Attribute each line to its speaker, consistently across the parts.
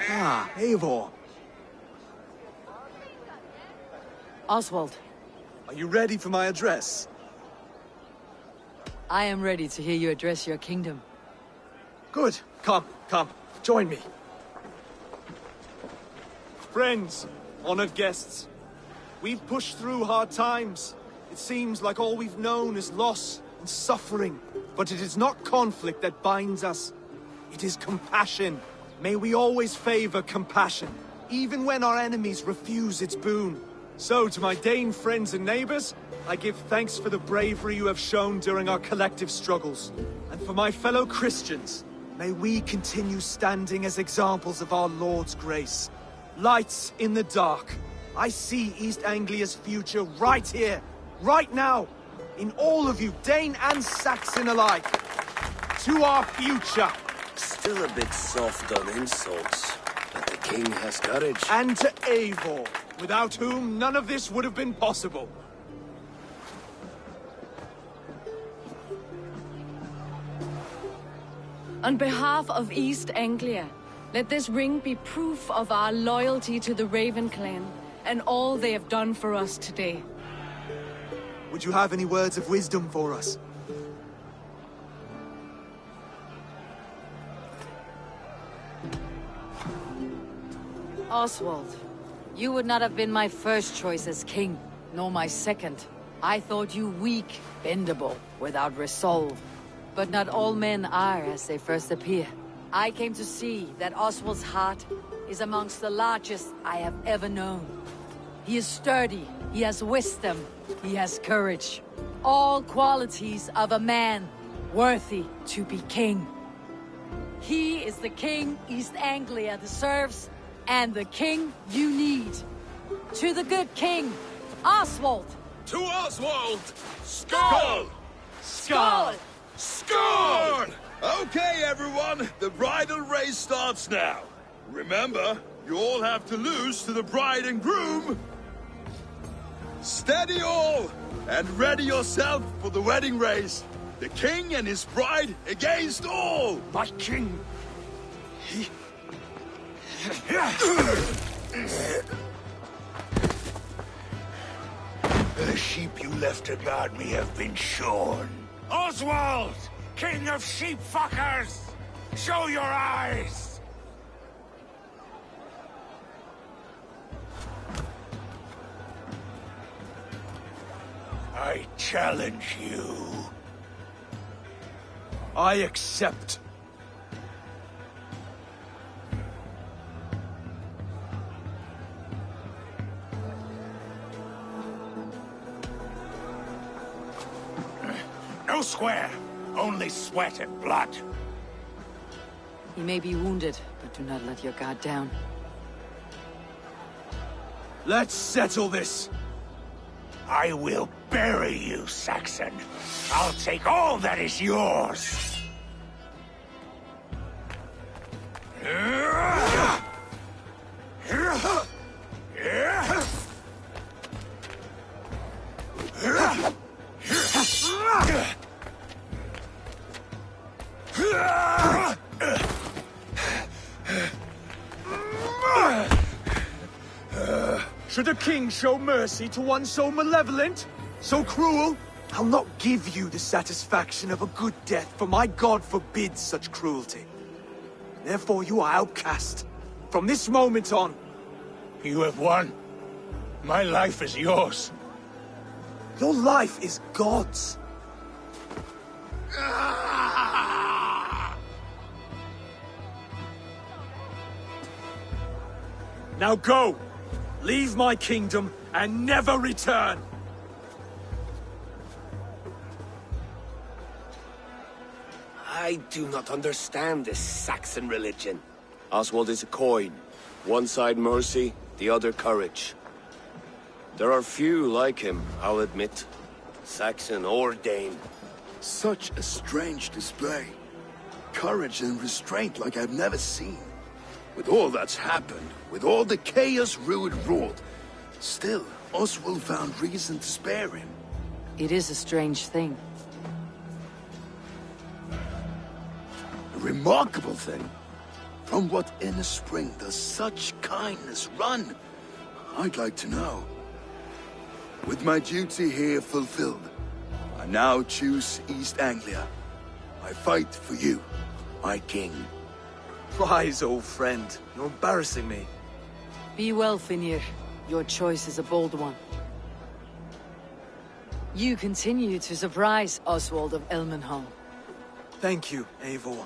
Speaker 1: Ah, Eivor.
Speaker 2: Oswald,
Speaker 1: Are you ready for my address?
Speaker 2: I am ready to hear you address your kingdom.
Speaker 1: Good. Come, join me. Friends, honored guests, we've pushed through hard times. It seems like all we've known is loss and suffering. But it is not conflict that binds us. It is compassion. May we always favor compassion, even when our enemies refuse its boon. So, to my Dane friends and neighbors, I give thanks for the bravery you have shown during our collective struggles. And for my fellow Christians, may we continue standing as examples of our Lord's grace. Lights in the dark. I see East Anglia's future right here, right now, in all of you, Dane and Saxon alike. To our future.
Speaker 3: Still a bit soft on insults, but the king has courage.
Speaker 1: And to Eivor, without whom none of this would have been possible.
Speaker 4: On behalf of East Anglia, let this ring be proof of our loyalty to the Raven clan and all they have done for us today.
Speaker 1: Would you have any words of wisdom for us?
Speaker 2: Oswald, you would not have been my first choice as king, nor my second. I thought you weak, bendable, without resolve. But not all men are as they first appear. I came to see that Oswald's heart is amongst the largest I have ever known. He is sturdy, he has wisdom, he has courage. All qualities of a man worthy to be king. He is the king East Anglia deserves, and the king you need. To the good king, Oswald!
Speaker 5: To Oswald! Skull!
Speaker 1: Skull!
Speaker 5: Skull! Okay, everyone, the bridal race starts now. Remember, you all have to lose to the bride and groom. Steady all, and ready yourself for the wedding race. The king and his bride against all.
Speaker 1: My king!
Speaker 6: The sheep you left to guard me have been shorn.
Speaker 7: Oswald! King of sheep fuckers! Show your eyes!
Speaker 6: I challenge you.
Speaker 1: I accept.
Speaker 7: No square, only sweat and blood.
Speaker 2: He may be wounded, but do not let your guard down.
Speaker 1: Let's settle this.
Speaker 6: I will bury you, Saxon. I'll take all that is yours.
Speaker 1: Should a king show mercy to one so malevolent? So cruel? I'll not give you the satisfaction of a good death, for my god forbids such cruelty. Therefore you are outcast. From this moment on.
Speaker 6: You have won. My life is yours.
Speaker 1: Your life is God's. Now go! Leave my kingdom and never return!
Speaker 3: I do not understand this Saxon religion. Oswald is a coin. One side mercy, the other courage. There are few like him, I'll admit. Saxon or Dane.
Speaker 8: Such a strange display. Courage and restraint like I've never seen. With all that's happened, with all the chaos Rued wrought, still, Oswald found reason to spare him.
Speaker 2: It is a strange thing.
Speaker 8: A remarkable thing. From what inner spring does such kindness run? I'd like to know. With my duty here fulfilled, I now choose East Anglia. I fight for you, my king.
Speaker 1: Rise, old friend. You're embarrassing me.
Speaker 2: Be well, Finir. Your choice is a bold one. You continue to surprise Oswald of Elmenhall.
Speaker 1: Thank you, Eivor.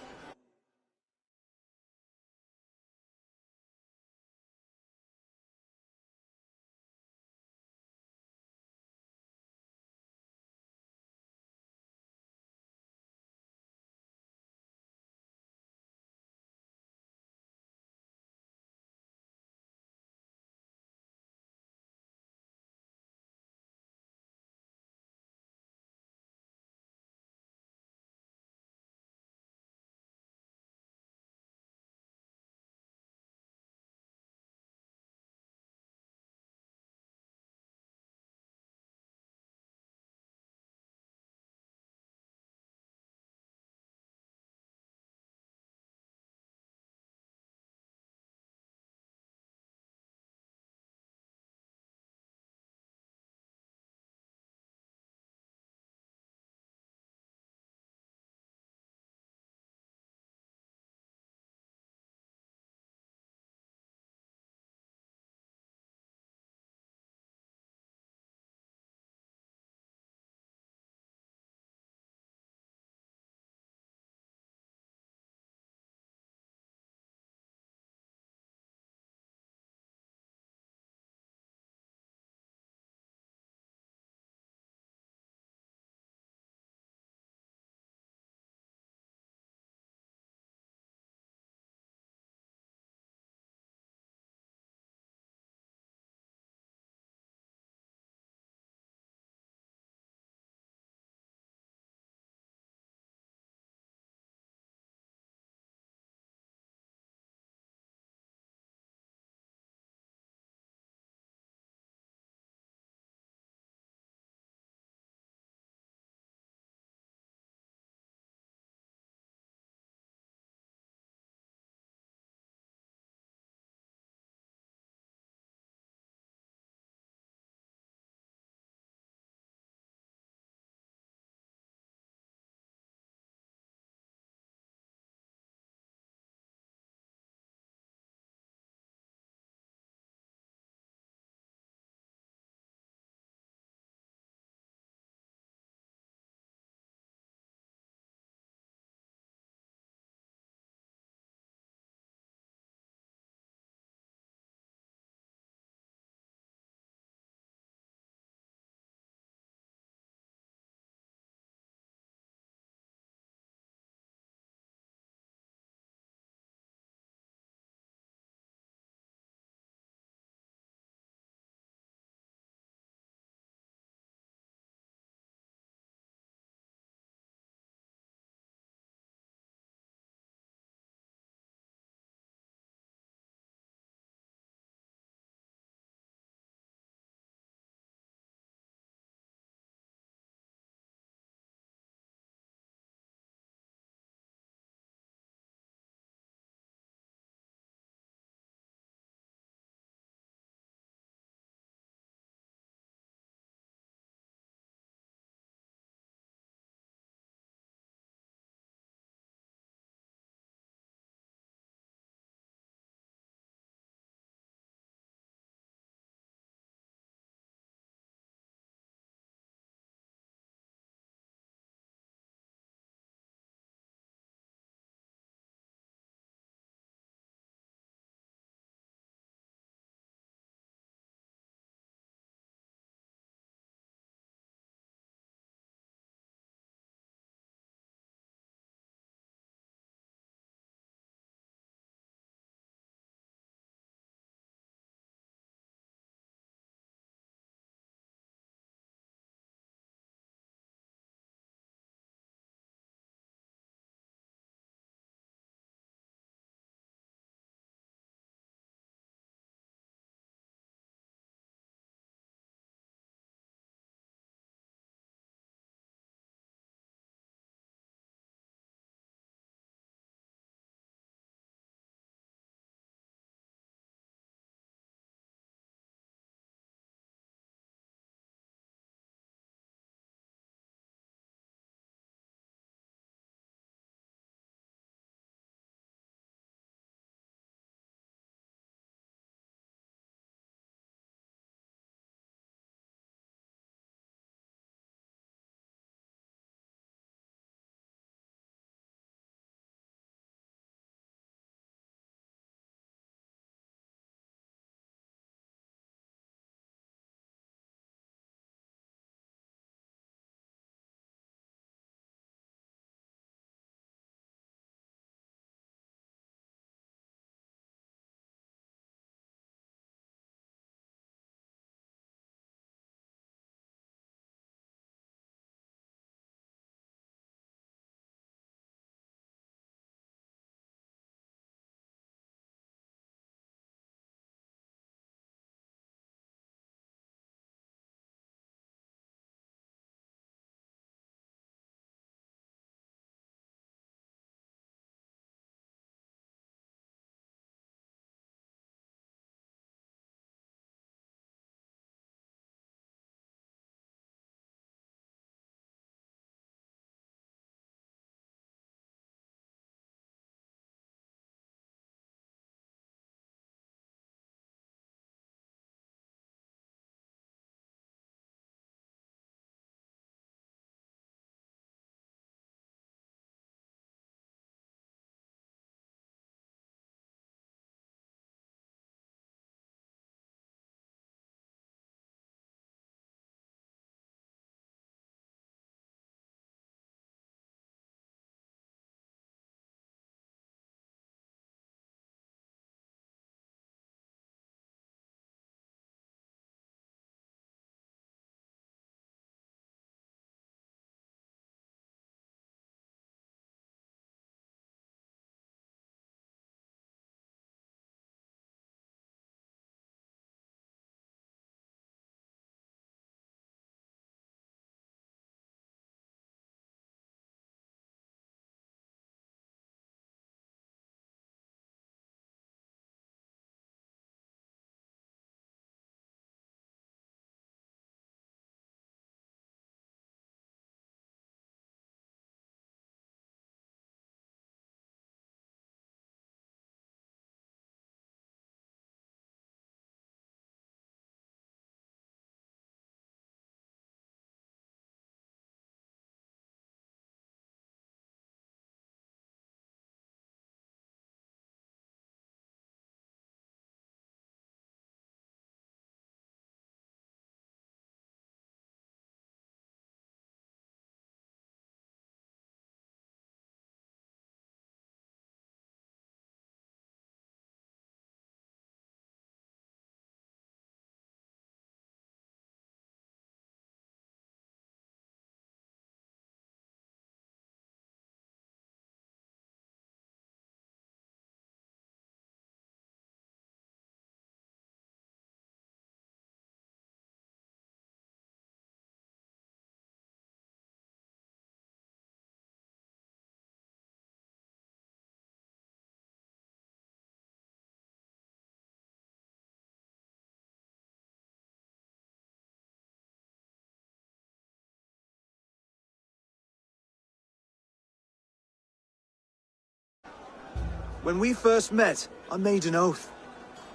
Speaker 1: When we first met, I made an oath.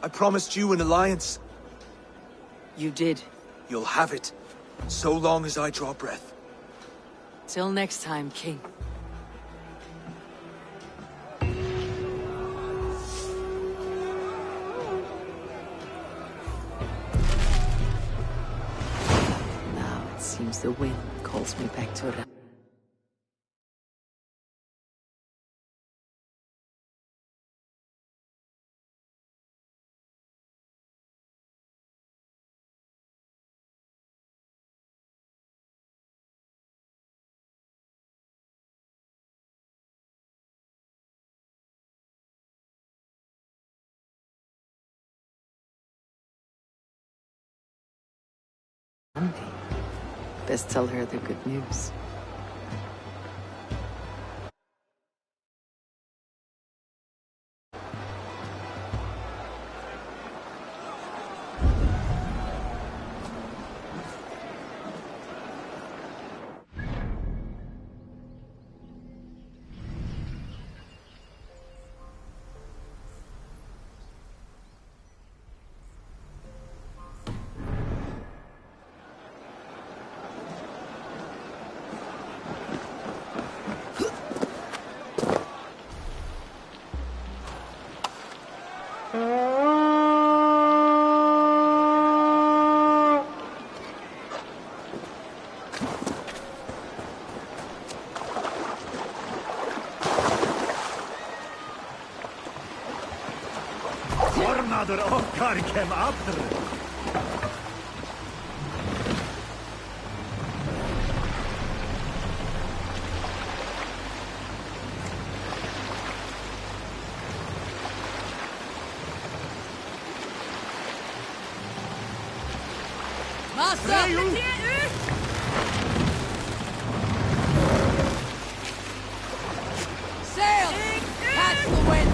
Speaker 1: I promised you an alliance.
Speaker 2: You did.
Speaker 1: You'll have it, so long as I draw breath.
Speaker 2: Till next time, King. Now it seems the wind calls me back to it. Best tell her the good news.
Speaker 6: Another okkar kem after.
Speaker 2: Sail! Catch the wind!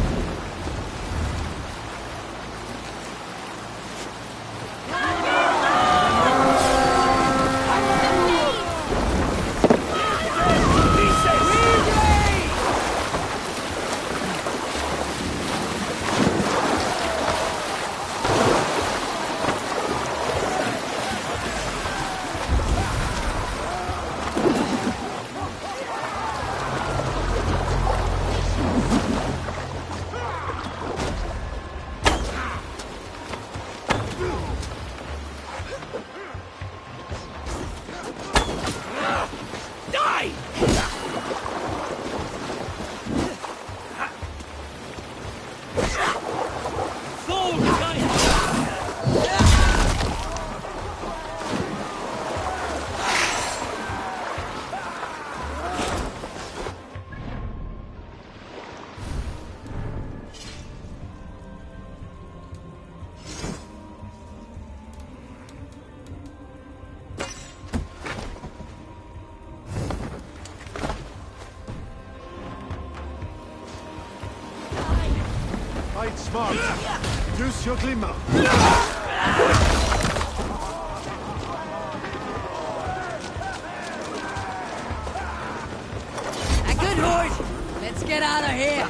Speaker 6: Fight smart. Use your glimmer.
Speaker 2: A good horse! Let's get out of here!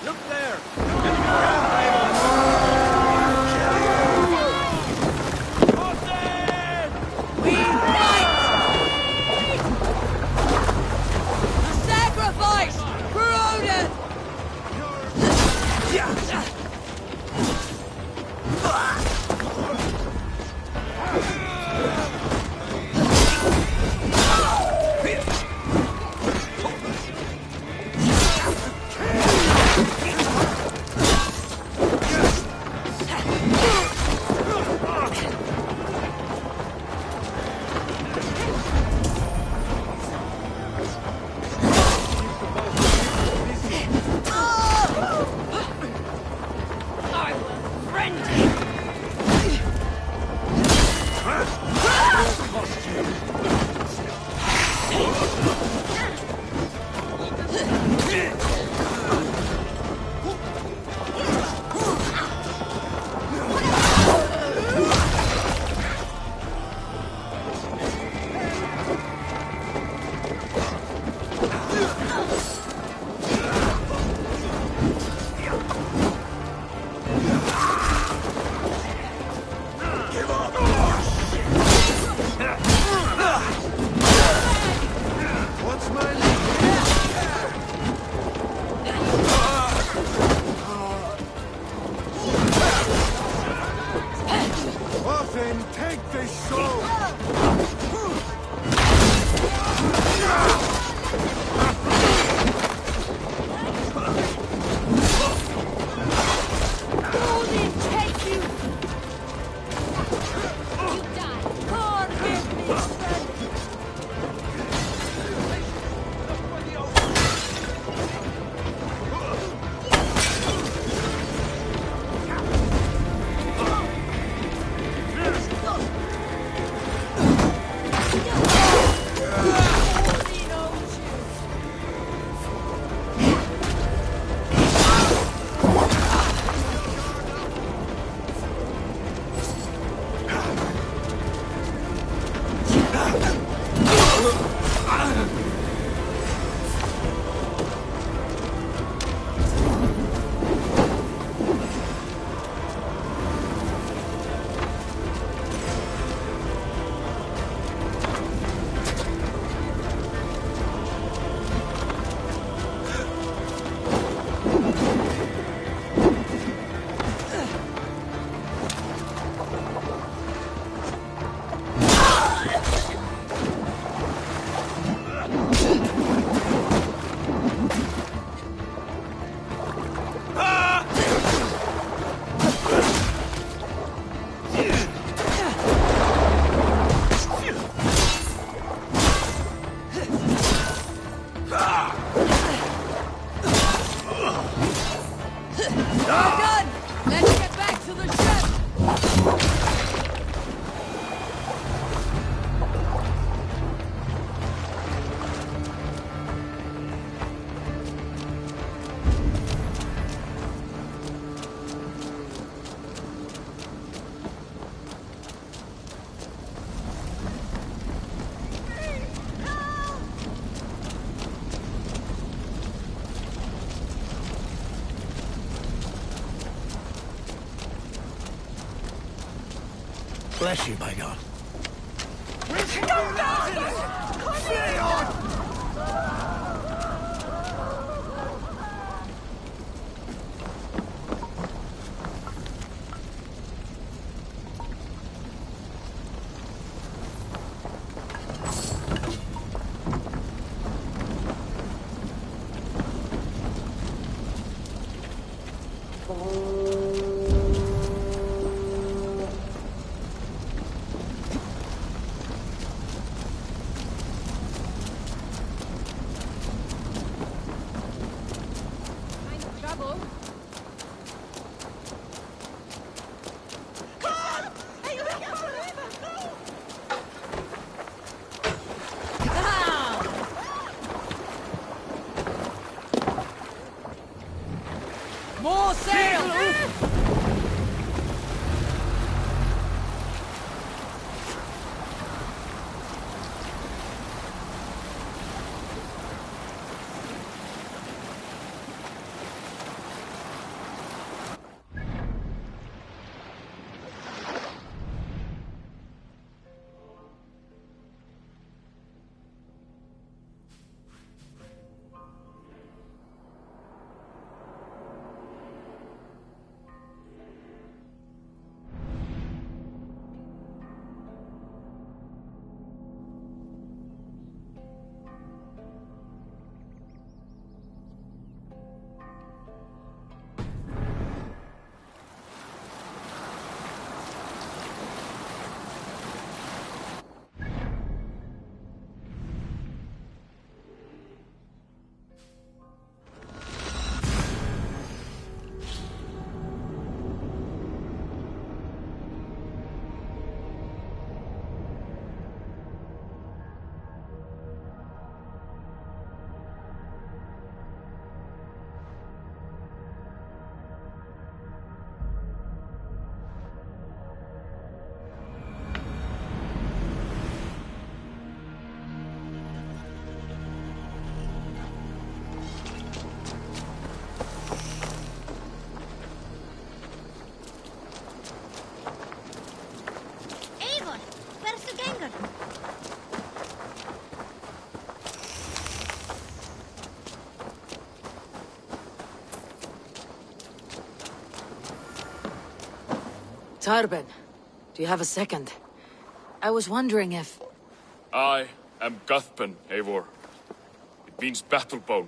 Speaker 1: Look there!
Speaker 2: We fight! A sacrifice for Odin!
Speaker 6: Bless you, by God.
Speaker 2: More sail! Tarben, do you have a second? I was wondering if...
Speaker 9: I am Guthpen, Eivor. It means battlebone.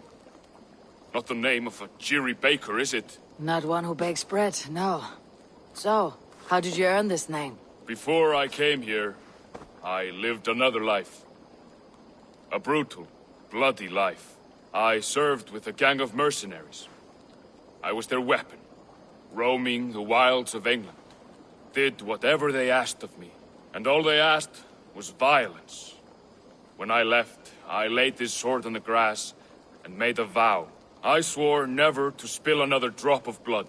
Speaker 9: Not the name of a cheery baker, is it?
Speaker 2: Not one who bakes bread, no. So, how did you earn this name?
Speaker 9: Before I came here, I lived another life. A brutal, bloody life. I served with a gang of mercenaries. I was their weapon, roaming the wilds of England. Did whatever they asked of me, and all they asked was violence. When I left, I laid this sword on the grass and made a vow. I swore never to spill another drop of blood,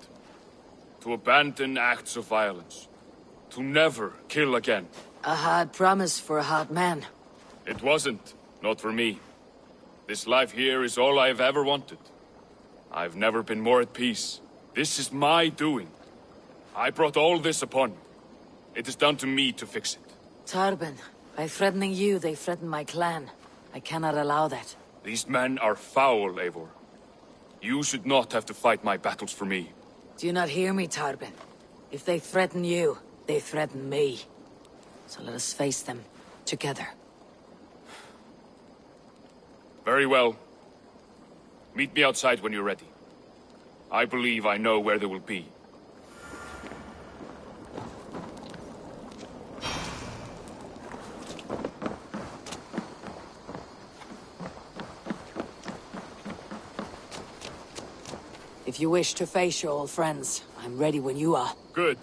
Speaker 9: to abandon acts of violence, to never kill again.
Speaker 2: A hard promise for a hard man.
Speaker 9: It wasn't, not for me. This life here is all I've ever wanted. I've never been more at peace. This is my doing. I brought all this upon you. It is down to me to fix it.
Speaker 2: Tarben, by threatening you, they threaten my clan. I cannot allow that.
Speaker 9: These men are foul, Eivor. You should not have to fight my battles for me.
Speaker 2: Do you not hear me, Tarben? If they threaten you, they threaten me. So let us face them together.
Speaker 9: Very well. Meet me outside when you're ready. I believe I know where they will be.
Speaker 2: If you wish to face your old friends, I'm ready when you are.
Speaker 9: Good.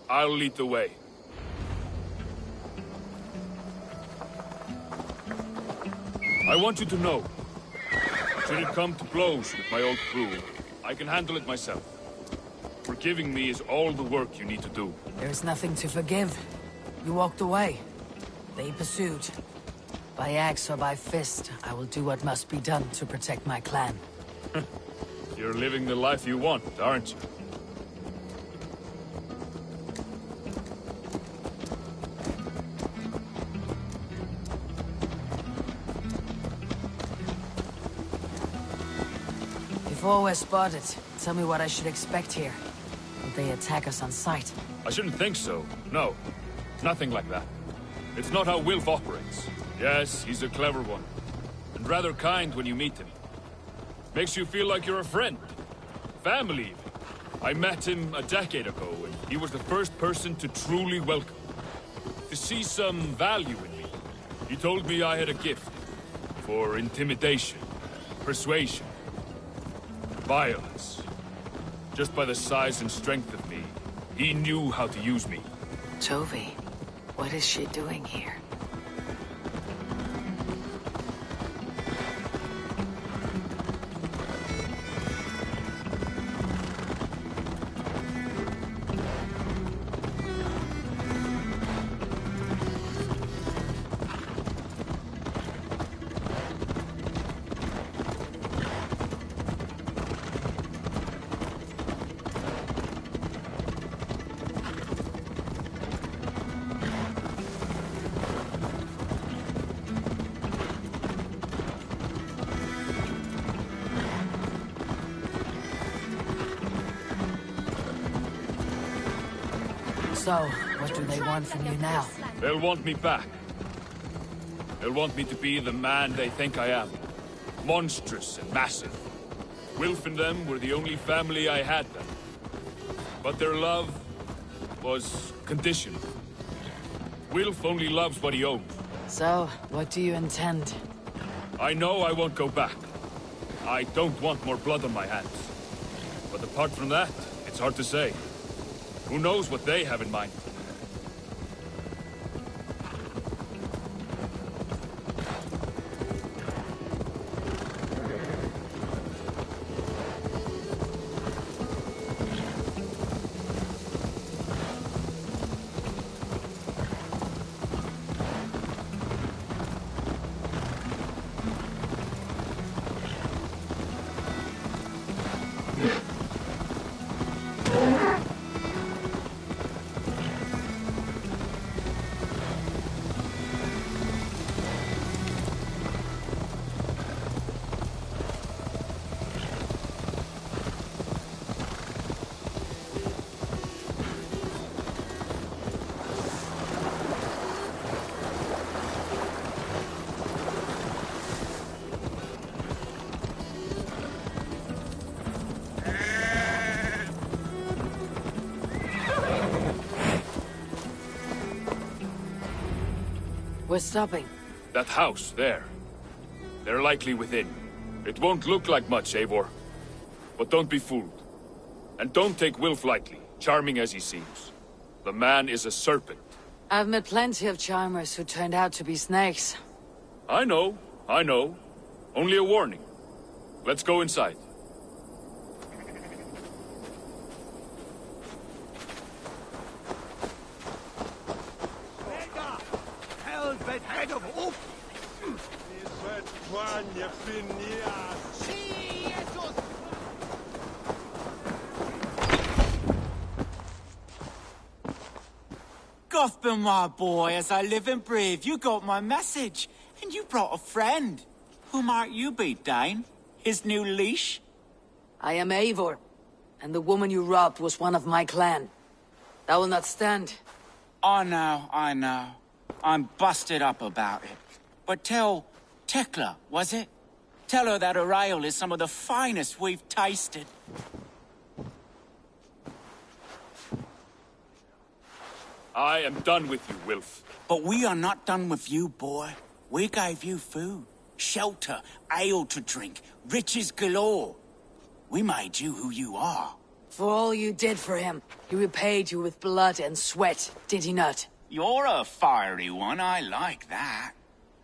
Speaker 9: I'll lead the way. I want you to know, should it come to blows with my old crew, I can handle it myself. Forgiving me is all the work you need to do.
Speaker 2: There's nothing to forgive. You walked away. They pursued. By axe or by fist, I will do what must be done to protect my clan.
Speaker 9: You're living the life you want, aren't you?
Speaker 2: Before we're spotted, tell me what I should expect here. Will they attack us on sight?
Speaker 9: I shouldn't think so. No. Nothing like that. It's not how Wilf operates. Yes, he's a clever one. And rather kind when you meet him. Makes you feel like you're a friend. Family, even. I met him a decade ago, and he was the first person to truly welcome me. To see some value in me. He told me I had a gift. For intimidation. Persuasion. Violence. Just by the size and strength of me, he knew how to use me.
Speaker 2: Tovi, what is she doing here? So, what do they want from you now?
Speaker 9: They'll want me back. They'll want me to be the man they think I am. Monstrous and massive. Wilf and them were the only family I had then. But their love was conditional. Wilf only loves what he owns.
Speaker 2: So, what do you intend?
Speaker 9: I know I won't go back. I don't want more blood on my hands. But apart from that, it's hard to say. Who knows what they have in mind?
Speaker 2: we're stopping?
Speaker 9: That house, there. They're likely within. It won't look like much, Eivor. But don't be fooled. And don't take Wilf lightly, charming as he seems. The man is a serpent.
Speaker 2: I've met plenty of charmers who turned out to be snakes.
Speaker 9: I know. Only a warning. Let's go inside.
Speaker 1: Helvet head of oak!
Speaker 10: Gotham, my boy, as I live and breathe, you got my message. And you brought a friend. Who might you be, Dane? His new leash?
Speaker 2: I am Eivor, and the woman you robbed was one of my clan. That will not stand.
Speaker 10: I know. I'm busted up about it. But tell Tekla, was it? Tell her that her ale is some of the finest we've tasted.
Speaker 9: I am done with you, Wilf.
Speaker 10: But we are not done with you, boy. We gave you food, shelter, ale to drink, riches galore. We made you who you are.
Speaker 2: For all you did for him, he repaid you with blood and sweat, did he not?
Speaker 10: You're a fiery one, I like that.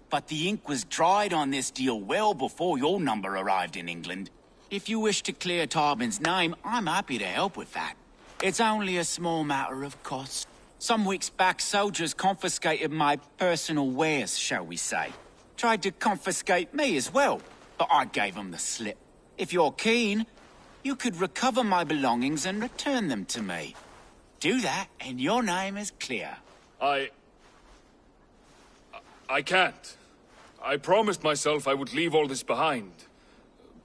Speaker 10: But the ink was dried on this deal well before your number arrived in England. If you wish to clear Tarben's name, I'm happy to help with that. It's only a small matter of cost. Some weeks back, soldiers confiscated my personal wares, shall we say. Tried to confiscate me as well, but I gave them the slip. If you're keen, you could recover my belongings and return them to me. Do that, and your name is clear.
Speaker 9: I can't. I promised myself I would leave all this behind.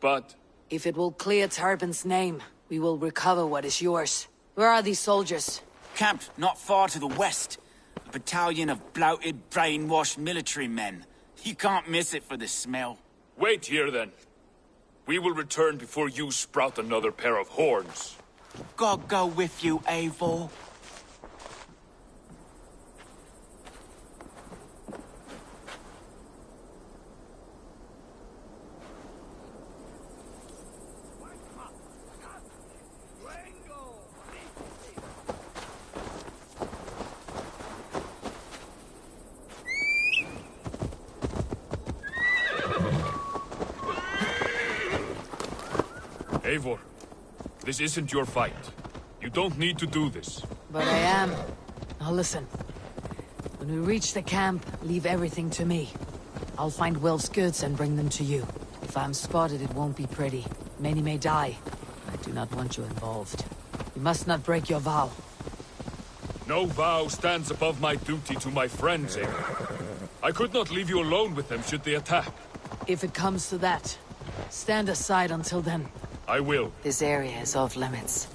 Speaker 9: But...
Speaker 2: If it will clear Tarben's name, we will recover what is yours. Where are these soldiers?
Speaker 10: Camped not far to the west. A battalion of bloated, brainwashed military men. You can't miss it for the smell.
Speaker 9: Wait here, then. We will return before you sprout another pair of horns.
Speaker 10: God go with you, Eivor.
Speaker 9: Eivor, this isn't your fight. You don't need to do this.
Speaker 2: But I am. Now listen. When we reach the camp, leave everything to me. I'll find Wilf's goods and bring them to you. If I'm spotted, it won't be pretty. Many may die. I do not want you involved. You must not break your vow.
Speaker 9: No vow stands above my duty to my friends, Eivor. I could not leave you alone with them should they attack.
Speaker 2: If it comes to that, stand aside until then.
Speaker 9: I will.
Speaker 2: This area is off limits.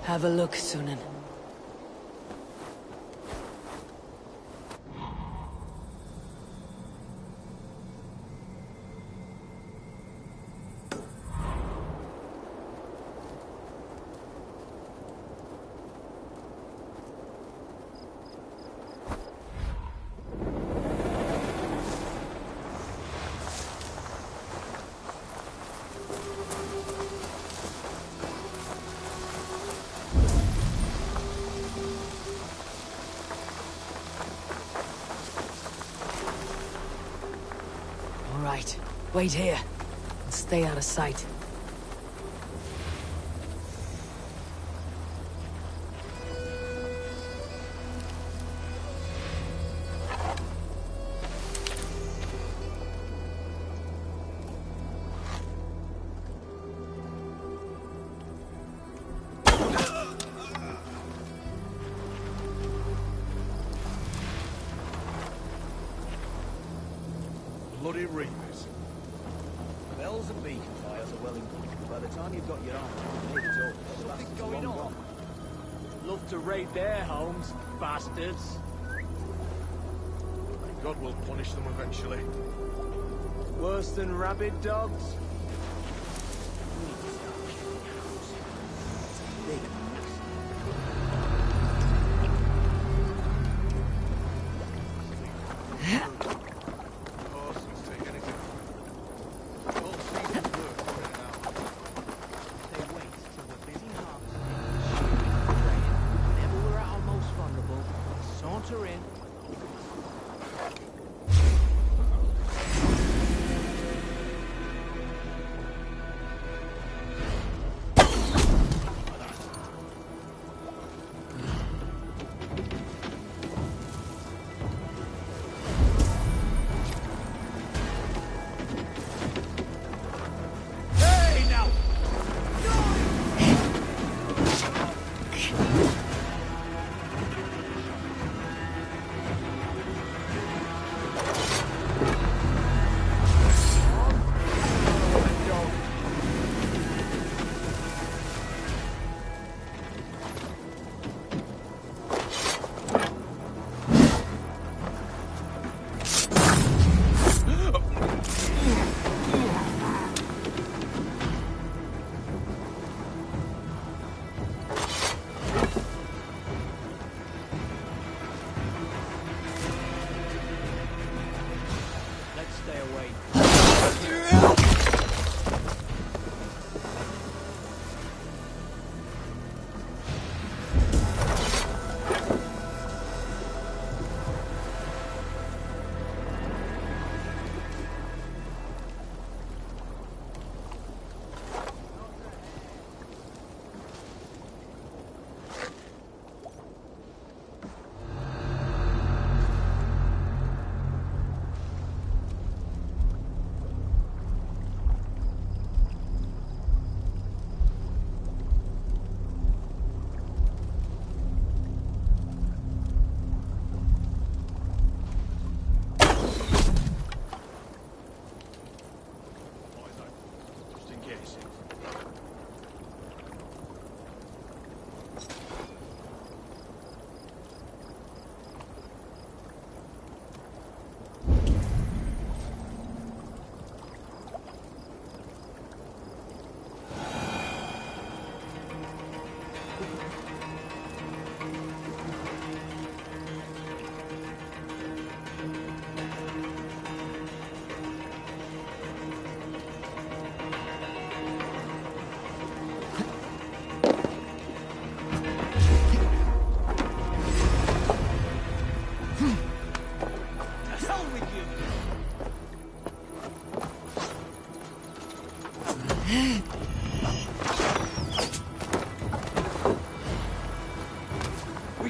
Speaker 2: Have a look, Sunan. Right. Wait here. And stay out of sight.
Speaker 5: bloody reapers.
Speaker 11: Bells and beacon fires are well and good. By the time you've got your arm, maybe it's over. Something going on. Love to raid their homes, bastards.
Speaker 5: God will punish them eventually.
Speaker 11: Worse than rabid dogs?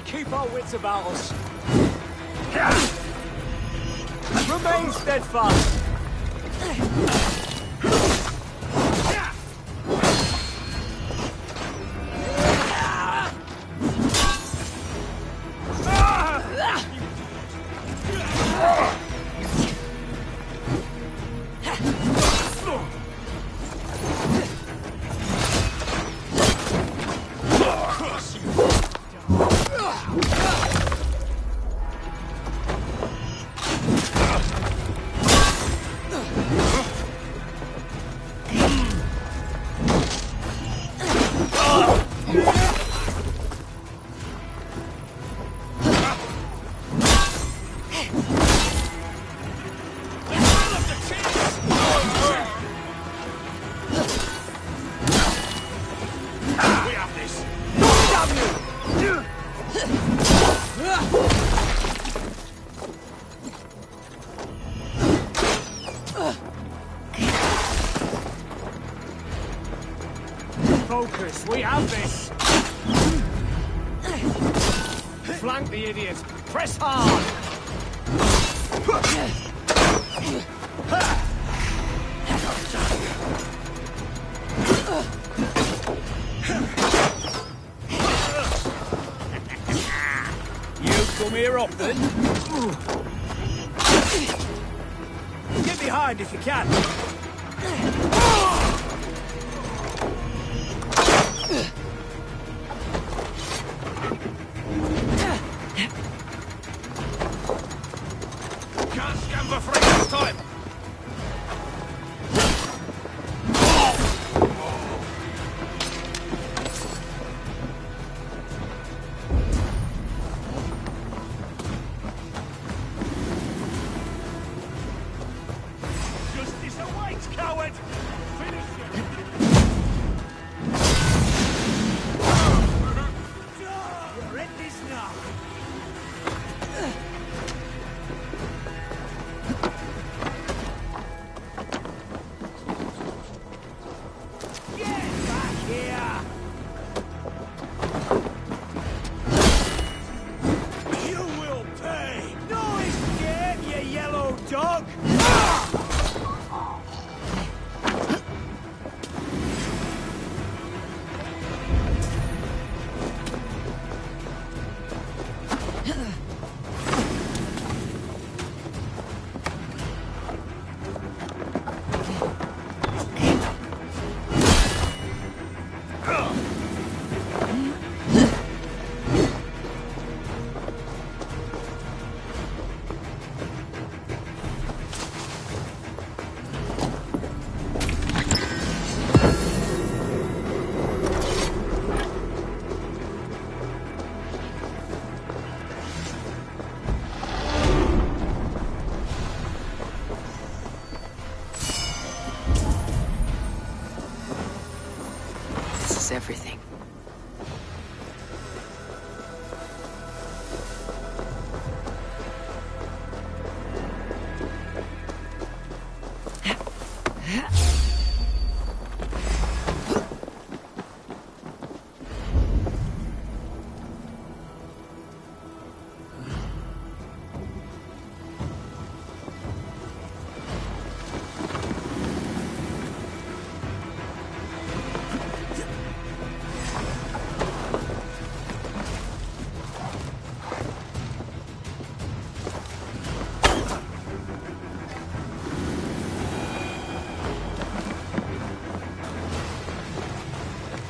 Speaker 11: Keep our wits about us. Remain steadfast. Focus, we have this! Flank the idiot! Press hard! You come here often? Get behind! behind if you can.
Speaker 7: Can't stand for free this time.
Speaker 11: Justice awaits, coward! Finish him! Your end is now. Get back here! You will pay! No escape, you yellow dog!
Speaker 2: This is everything.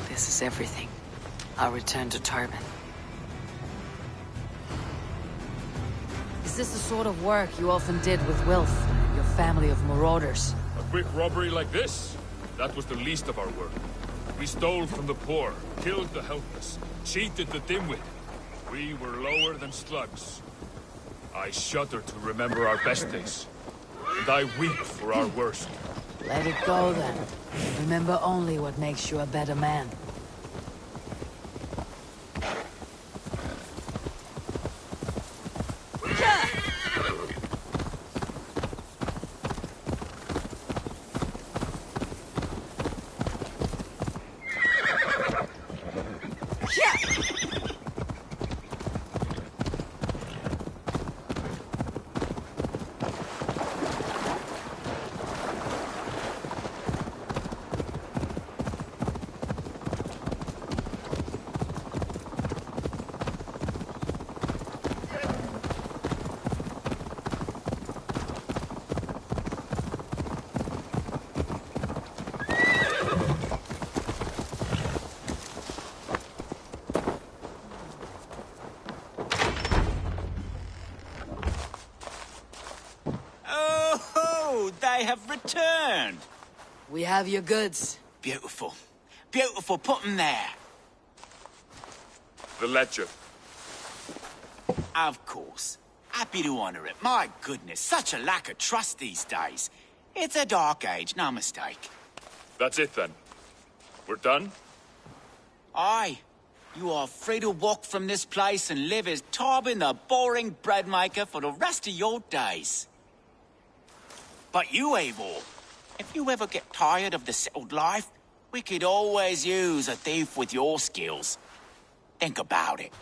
Speaker 2: This is everything. I'll return to Tarben. Is this the sort of work you often did with Wilf, your family of marauders?
Speaker 9: A quick robbery like this? That was the least of our work. We stole from the poor, killed the helpless, cheated the dimwit. We were lower than slugs. I shudder to remember our best days. And I weep for our worst.
Speaker 2: Let it go then. Remember only what makes you a better man.
Speaker 10: They have returned.
Speaker 2: We have your goods.
Speaker 10: Beautiful. Beautiful. Put them there.
Speaker 9: The ledger.
Speaker 10: Of course. Happy to honor it. My goodness, such a lack of trust these days. It's a dark age, no mistake.
Speaker 9: That's it then. We're done?
Speaker 10: Aye. You are free to walk from this place and live as Tarben the boring bread maker for the rest of your days. But you, Eivor, if you ever get tired of the settled life, we could always use a thief with your skills. Think about it.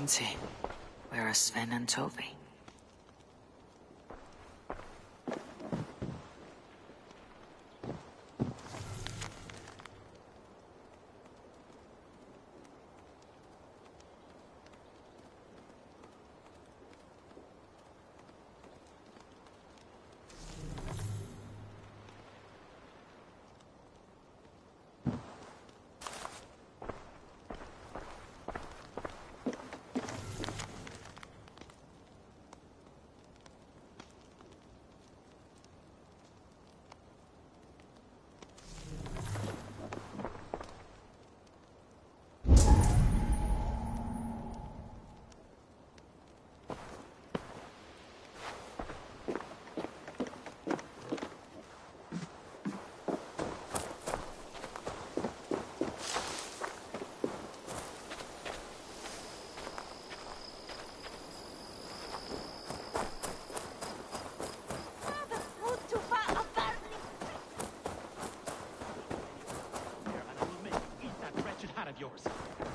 Speaker 2: Empty. Where are Sven and Tove?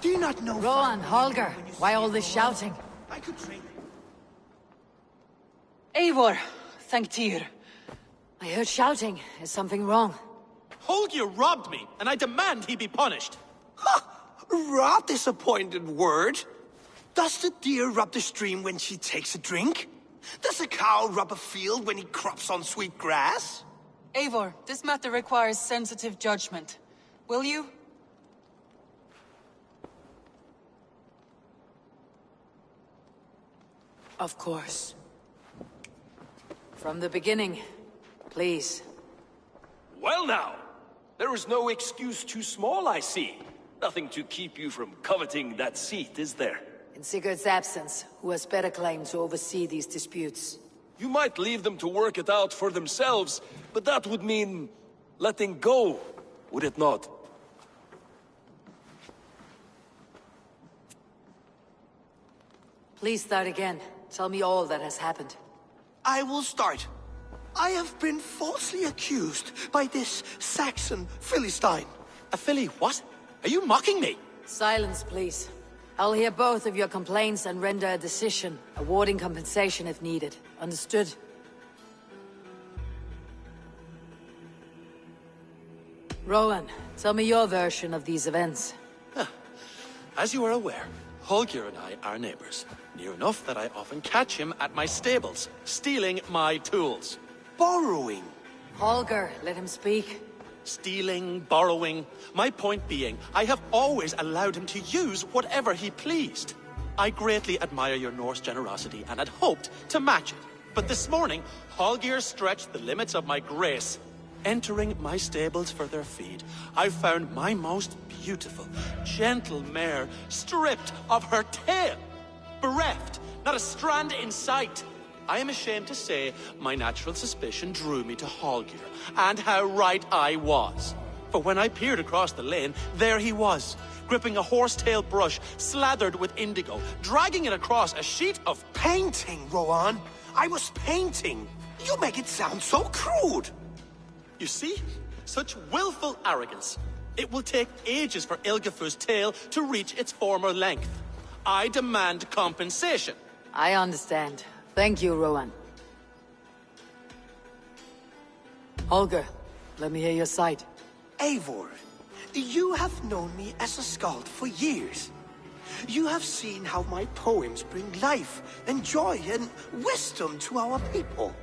Speaker 1: Do you not know?
Speaker 2: Rowan, Holger, why all this shouting?
Speaker 1: I could train.
Speaker 2: Eivor, thank Tyr. I heard shouting. Is something wrong?
Speaker 12: Holger robbed me, and I demand he be punished.
Speaker 13: Ha! Rot disappointed word. Does the deer rub the stream when she takes a drink? Does a cow rub a field when he crops on sweet grass?
Speaker 14: Eivor, this matter requires sensitive judgment. Will you?
Speaker 2: Of course. From the beginning, please.
Speaker 12: Well now, there is no excuse too small, I see.
Speaker 15: Nothing to keep you from coveting that seat, is there?
Speaker 2: In Sigurd's absence, who has better claim to oversee these disputes?
Speaker 15: You might leave them to work it out for themselves, but that would mean letting go, would it not?
Speaker 2: Please start again. Tell me all that has happened.
Speaker 13: I will start. I have been falsely accused by this Saxon Philistine.
Speaker 12: A Philly what? Are you mocking me?
Speaker 2: Silence, please. I'll hear both of your complaints and render a decision, awarding compensation if needed. Understood? Rowan, tell me your version of these events.
Speaker 12: As you are aware, Holger and I are neighbors. Near enough that I often catch him at my stables, stealing my tools.
Speaker 13: Borrowing.
Speaker 2: Holger, let him speak.
Speaker 12: Stealing, borrowing. My point being, I have always allowed him to use whatever he pleased. I greatly admire your Norse generosity and had hoped to match it. But this morning, Holger stretched the limits of my grace. Entering my stables for their feed, I found my most beautiful, gentle mare stripped of her tail. Bereft, not a strand in sight. I am ashamed to say my natural suspicion drew me to Holger, and how right I was. For when I peered across the lane, there he was, gripping a horsetail brush slathered with indigo, dragging it across a sheet of
Speaker 13: painting, Rowan. I was painting. You make it sound so crude.
Speaker 12: You see? Such willful arrogance. It will take ages for Ilgafur's tail to reach its former length. I demand compensation.
Speaker 2: I understand. Thank you, Rowan. Holger, let me hear your side.
Speaker 13: Eivor, you have known me as a skald for years. You have seen how my poems bring life and joy and wisdom to our people.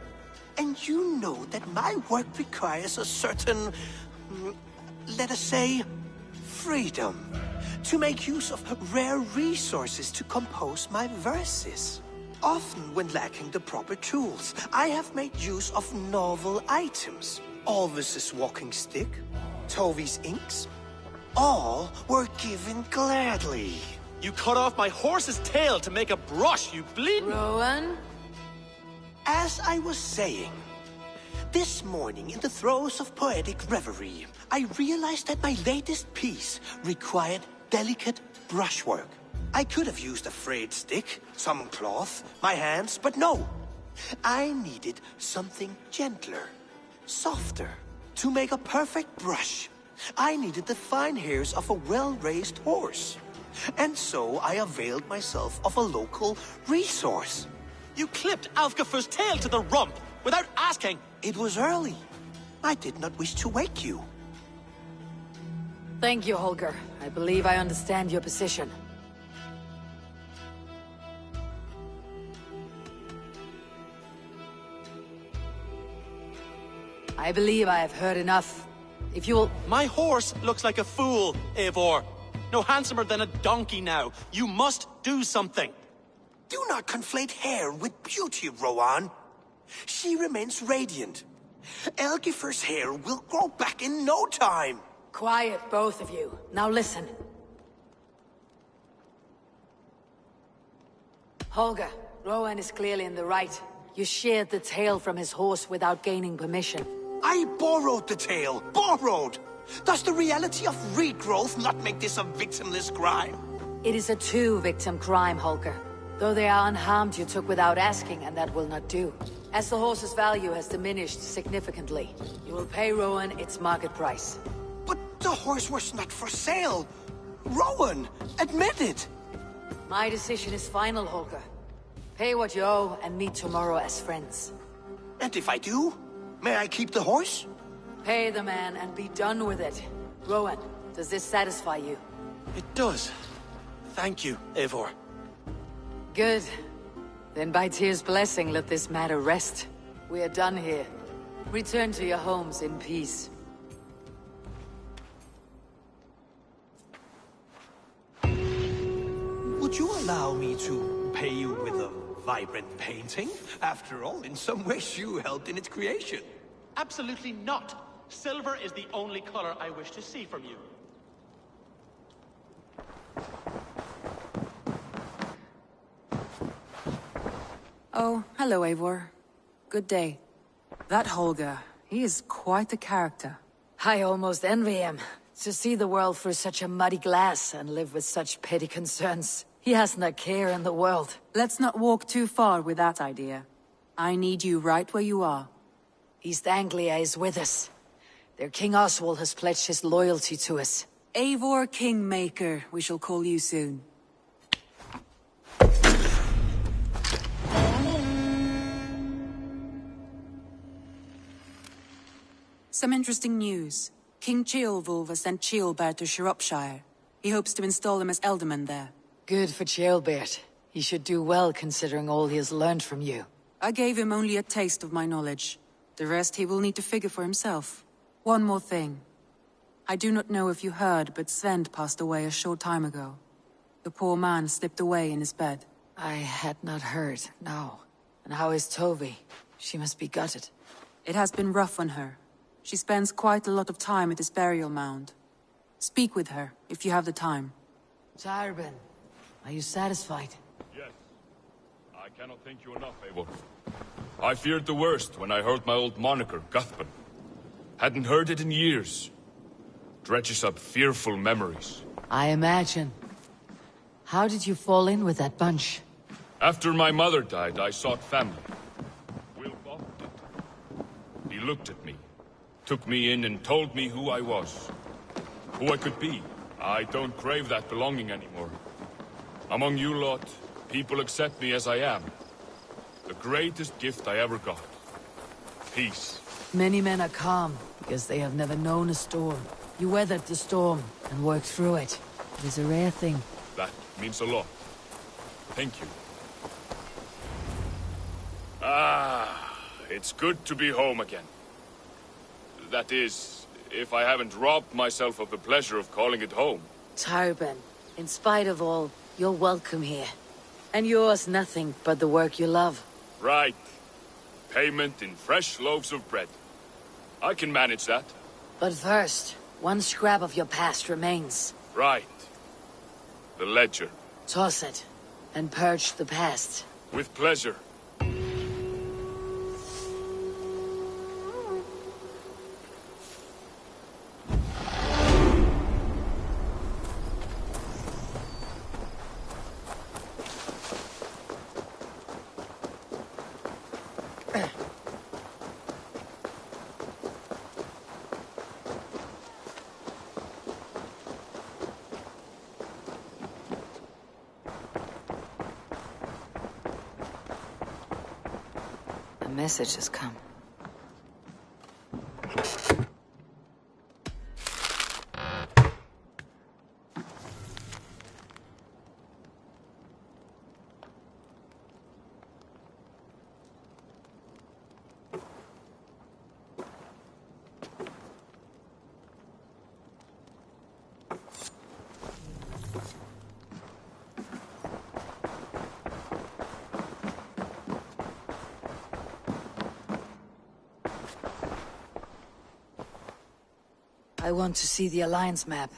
Speaker 13: And you know that my work requires a certain, let us say, freedom, to make use of rare resources to compose my verses. Often when lacking the proper tools, I have made use of novel items. Alvis's walking stick, Tovi's inks, all were given gladly.
Speaker 12: You cut off my horse's tail to make a brush, you bleeding...
Speaker 2: Rowan?
Speaker 13: As I was saying, this morning in the throes of poetic reverie, I realized that my latest piece required delicate brushwork. I could have used a frayed stick, some cloth, my hands, but no. I needed something gentler, softer. To make a perfect brush, I needed the fine hairs of a well-raised horse. And so I availed myself of a local resource.
Speaker 12: You clipped Alfgafur's tail to the rump, without asking.
Speaker 13: It was early. I did not wish to wake you.
Speaker 2: Thank you, Holger. I believe I understand your position. I believe I have heard enough. If you'll...
Speaker 12: My horse looks like a fool, Eivor. No handsomer than a donkey now. You must do something.
Speaker 13: Do not conflate hair with beauty, Rowan. She remains radiant. Elgifur's hair will grow back in no time.
Speaker 2: Quiet, both of you. Now listen. Holger, Rowan is clearly in the right. You sheared the tail from his horse without gaining permission.
Speaker 13: I borrowed the tail. Borrowed! Does the reality of regrowth not make this a victimless crime?
Speaker 2: It is a two-victim crime, Holger. Though they are unharmed, you took without asking, and that will not do. As the horse's value has diminished significantly, you will pay Rowan its market price.
Speaker 13: But the horse was not for sale. Rowan, admit it.
Speaker 2: My decision is final, Holger. Pay what you owe and meet tomorrow as friends.
Speaker 13: And if I do, may I keep the horse?
Speaker 2: Pay the man and be done with it. Rowan, does this satisfy you?
Speaker 12: It does. Thank you, Eivor.
Speaker 2: Good. Then by Tyr's blessing, let this matter rest. We are done here. Return to your homes in peace.
Speaker 13: Would you allow me to pay you with a vibrant painting? After all, in some ways you helped in its creation.
Speaker 12: Absolutely not. Silver is the only color I wish to see from you.
Speaker 16: Oh, hello, Eivor. Good day. That Holger, he is quite the character.
Speaker 2: I almost envy him. To see the world through such a muddy glass and live with such petty concerns. He hasn't a care in the world.
Speaker 16: Let's not walk too far with that idea. I need you right where you are.
Speaker 2: East Anglia is with us. Their King Oswald has pledged his loyalty to us.
Speaker 16: Eivor Kingmaker, we shall call you soon. Some interesting news. King Ceolwulf has sent Ceolbert to Shropshire. He hopes to install him as Ealdorman there.
Speaker 2: Good for Ceolbert. He should do well considering all he has learned from you.
Speaker 16: I gave him only a taste of my knowledge. The rest he will need to figure for himself. One more thing. I do not know if you heard, but Svend passed away a short time ago. The poor man slipped away in his bed.
Speaker 2: I had not heard, no. And how is Tovi? She must be gutted.
Speaker 16: It has been rough on her. She spends quite a lot of time at his burial mound. Speak with her, if you have the time.
Speaker 2: Tarben, are you satisfied?
Speaker 9: Yes. I cannot thank you enough, Eivor. I feared the worst when I heard my old moniker, Guthban. Hadn't heard it in years. Dredges up fearful memories.
Speaker 2: I imagine. How did you fall in with that bunch?
Speaker 9: After my mother died, I sought family. Will offered it. He looked at me, took me in and told me who I was. Who I could be. I don't crave that belonging anymore. Among you lot, people accept me as I am. The greatest gift I ever got. Peace.
Speaker 2: Many men are calm, because they have never known a storm. You weathered the storm, and worked through it. It is a rare thing.
Speaker 9: That means a lot. Thank you. Ah, it's good to be home again. That is, if I haven't robbed myself of the pleasure of calling it home.
Speaker 2: Tarben, in spite of all, you're welcome here. And yours nothing but the work you love.
Speaker 9: Right. Payment in fresh loaves of bread. I can manage that.
Speaker 2: But first, one scrap of your past remains.
Speaker 9: Right. The ledger.
Speaker 2: Toss it, and purge the past.
Speaker 9: With pleasure.
Speaker 2: A message has come. I want to see the Alliance map.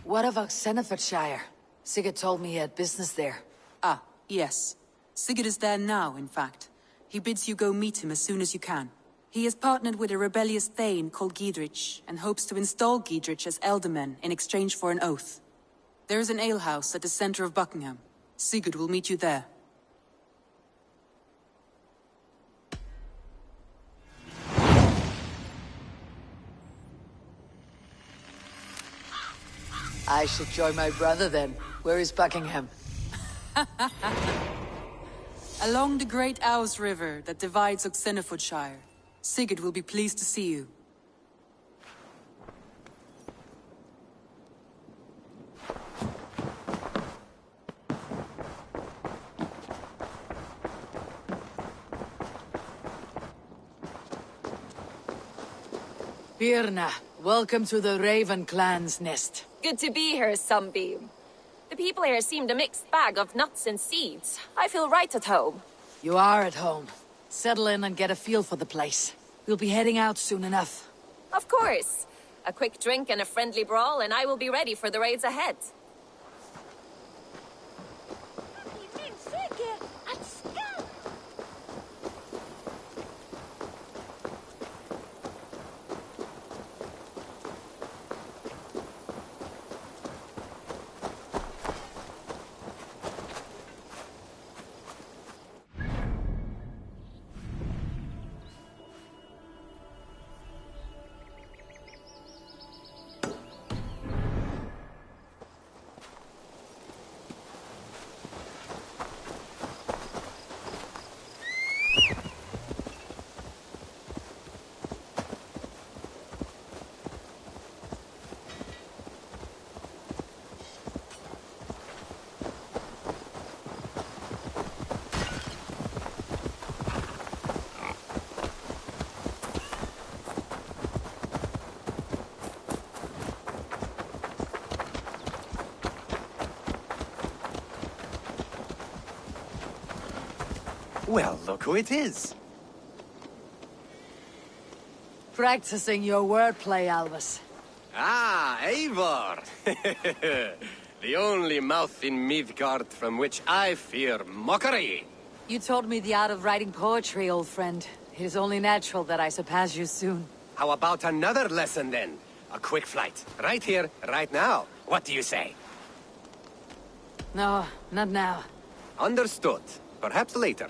Speaker 2: What of Oxenefirdscire? Sigurd told me he had business there.
Speaker 16: Ah, yes. Sigurd is there now, in fact. He bids you go meet him as soon as you can. He has partnered with a rebellious thane called Giedrich, and hopes to install Giedrich as Ealdorman in exchange for an oath. There is an alehouse at the center of Buckingham. Sigurd will meet you there.
Speaker 2: I should join my brother then. Where is Buckingham?
Speaker 16: Along the great Ouse River that divides Oxenefirdscire. Sigurd will be pleased to see you.
Speaker 2: Birna, welcome to the Raven clan's nest.
Speaker 17: Good to be here, Sunbeam. The people here seemed a mixed bag of nuts and seeds. I feel right at home.
Speaker 2: You are at home. Settle in and get a feel for the place. We'll be heading out soon enough.
Speaker 17: Of course. A quick drink and a friendly brawl, and I will be ready for the raids ahead.
Speaker 18: Well, look who it is.
Speaker 2: Practicing your wordplay, Albus.
Speaker 19: Ah, Eivor! The only mouth in Midgard from which I fear mockery.
Speaker 2: You taught me the art of writing poetry, old friend. It is only natural that I surpass you soon.
Speaker 19: How about another lesson then? A quick flight. Right here, right now. What do you say?
Speaker 2: No, not now.
Speaker 19: Understood. Perhaps later.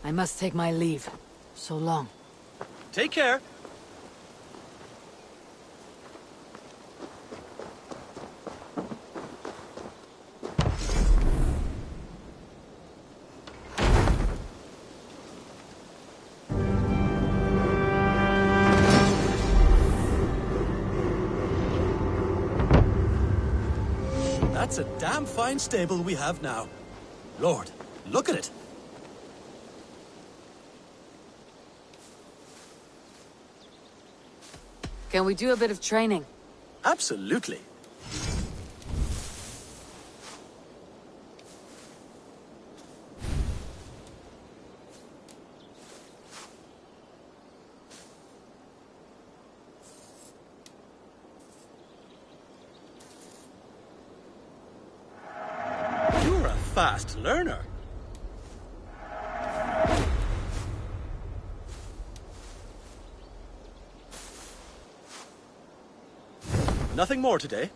Speaker 2: I must take my leave. So long.
Speaker 12: Take care. That's a damn fine stable we have now. Lord, look at it.
Speaker 2: Can we do a bit of training?
Speaker 12: Absolutely. You're a fast learner. Nothing more today.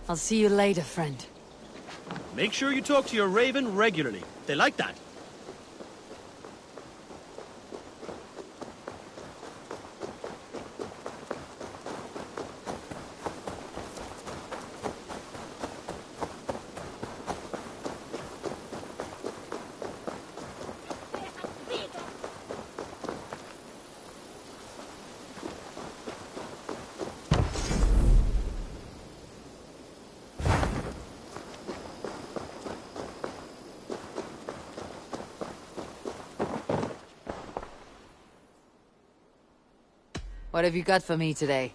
Speaker 2: I'll see you later, friend.
Speaker 12: Make sure you talk to your raven regularly. They like that.
Speaker 2: What have you got for me today?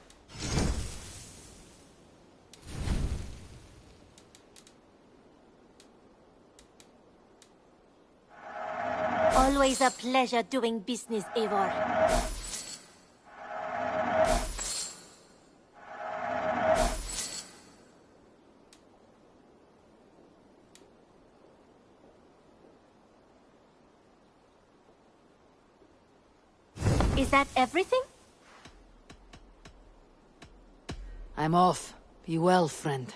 Speaker 20: Always a pleasure doing business, Eivor. Is that everything?
Speaker 2: I'm off. Be well, friend.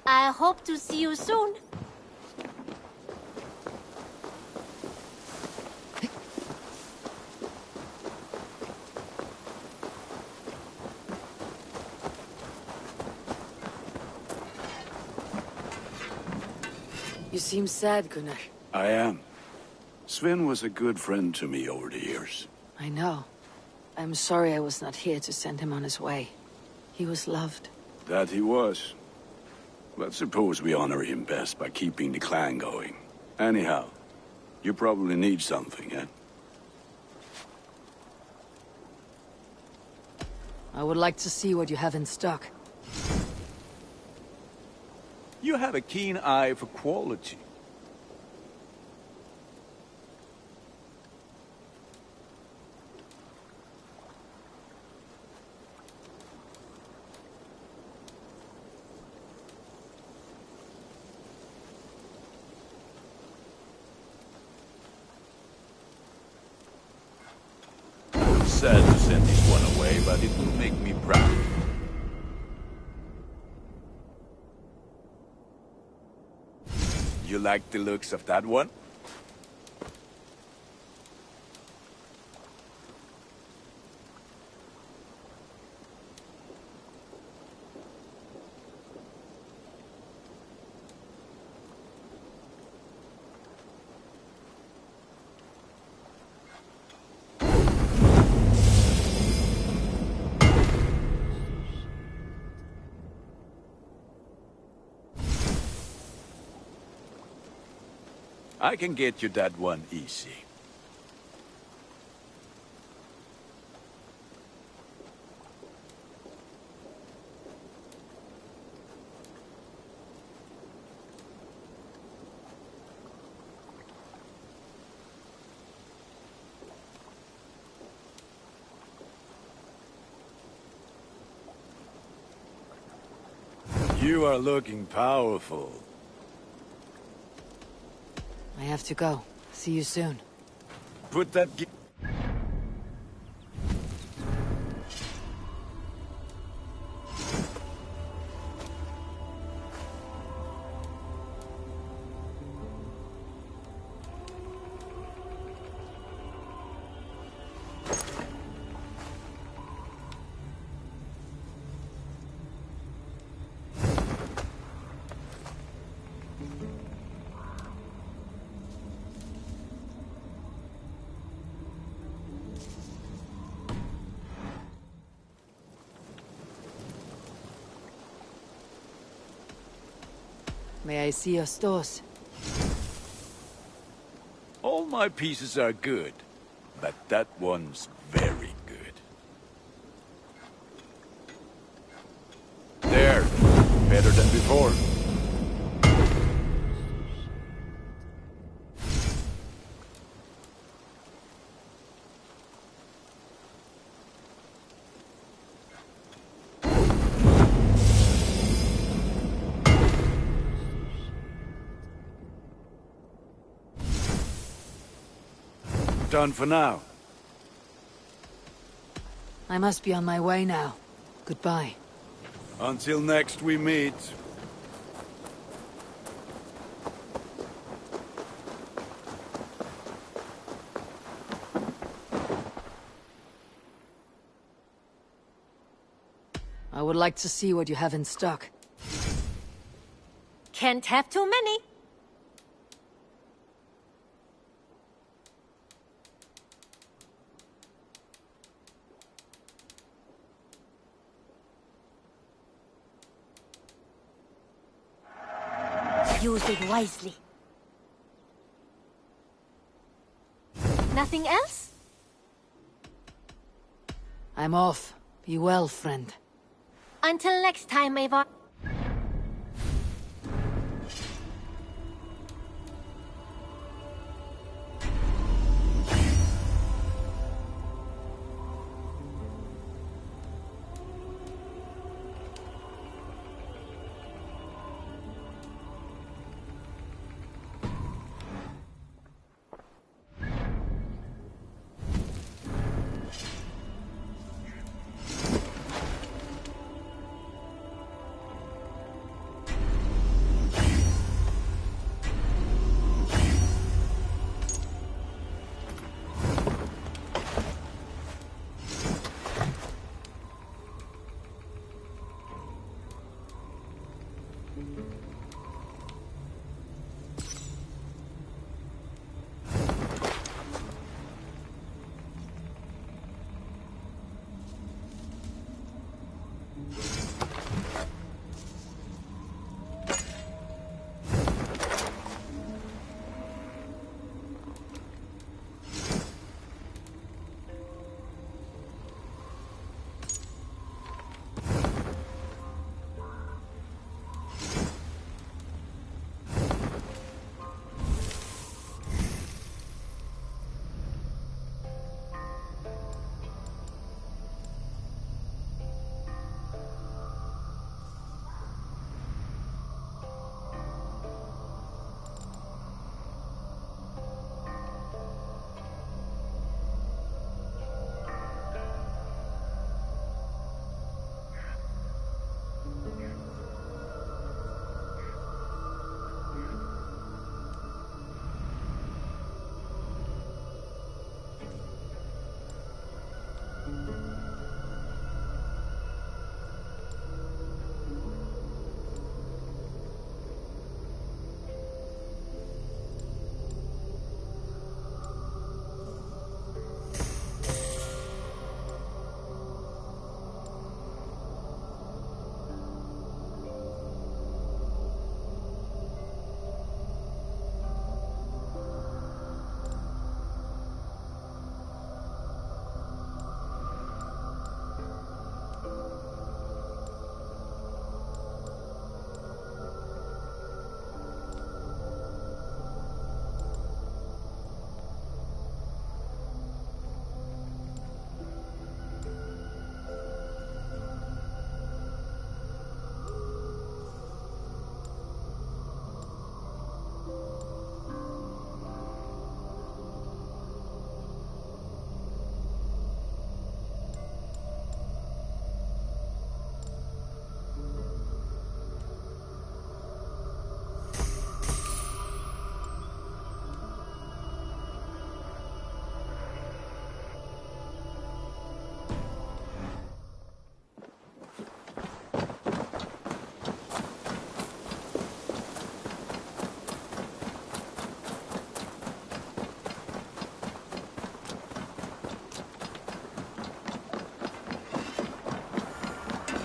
Speaker 20: I hope to see you soon.
Speaker 2: You seem sad, Gunnar.
Speaker 8: I am. Sven was a good friend to me over the years.
Speaker 2: I know. I'm sorry I was not here to send him on his way. He was loved.
Speaker 8: That he was. But suppose we honor him best by keeping the clan going. Anyhow, you probably need something, eh?
Speaker 2: I would like to see what you have in stock.
Speaker 18: You have a keen eye for quality. Sad to send this one away, but it will make me proud. You like the looks of that one? I can get you that one easy. You are looking powerful.
Speaker 2: I have to go. See you soon.
Speaker 18: Put that...
Speaker 2: May I see your stores?
Speaker 18: All my pieces are good, but that one's very good. There, better than before. Done for now.
Speaker 2: I must be on my way now. Goodbye.
Speaker 18: Until next we meet.
Speaker 2: I would like to see what you have in stock.
Speaker 20: Can't have too many. Use it wisely. Nothing else?
Speaker 2: I'm off. Be well, friend.
Speaker 20: Until next time, Eivor.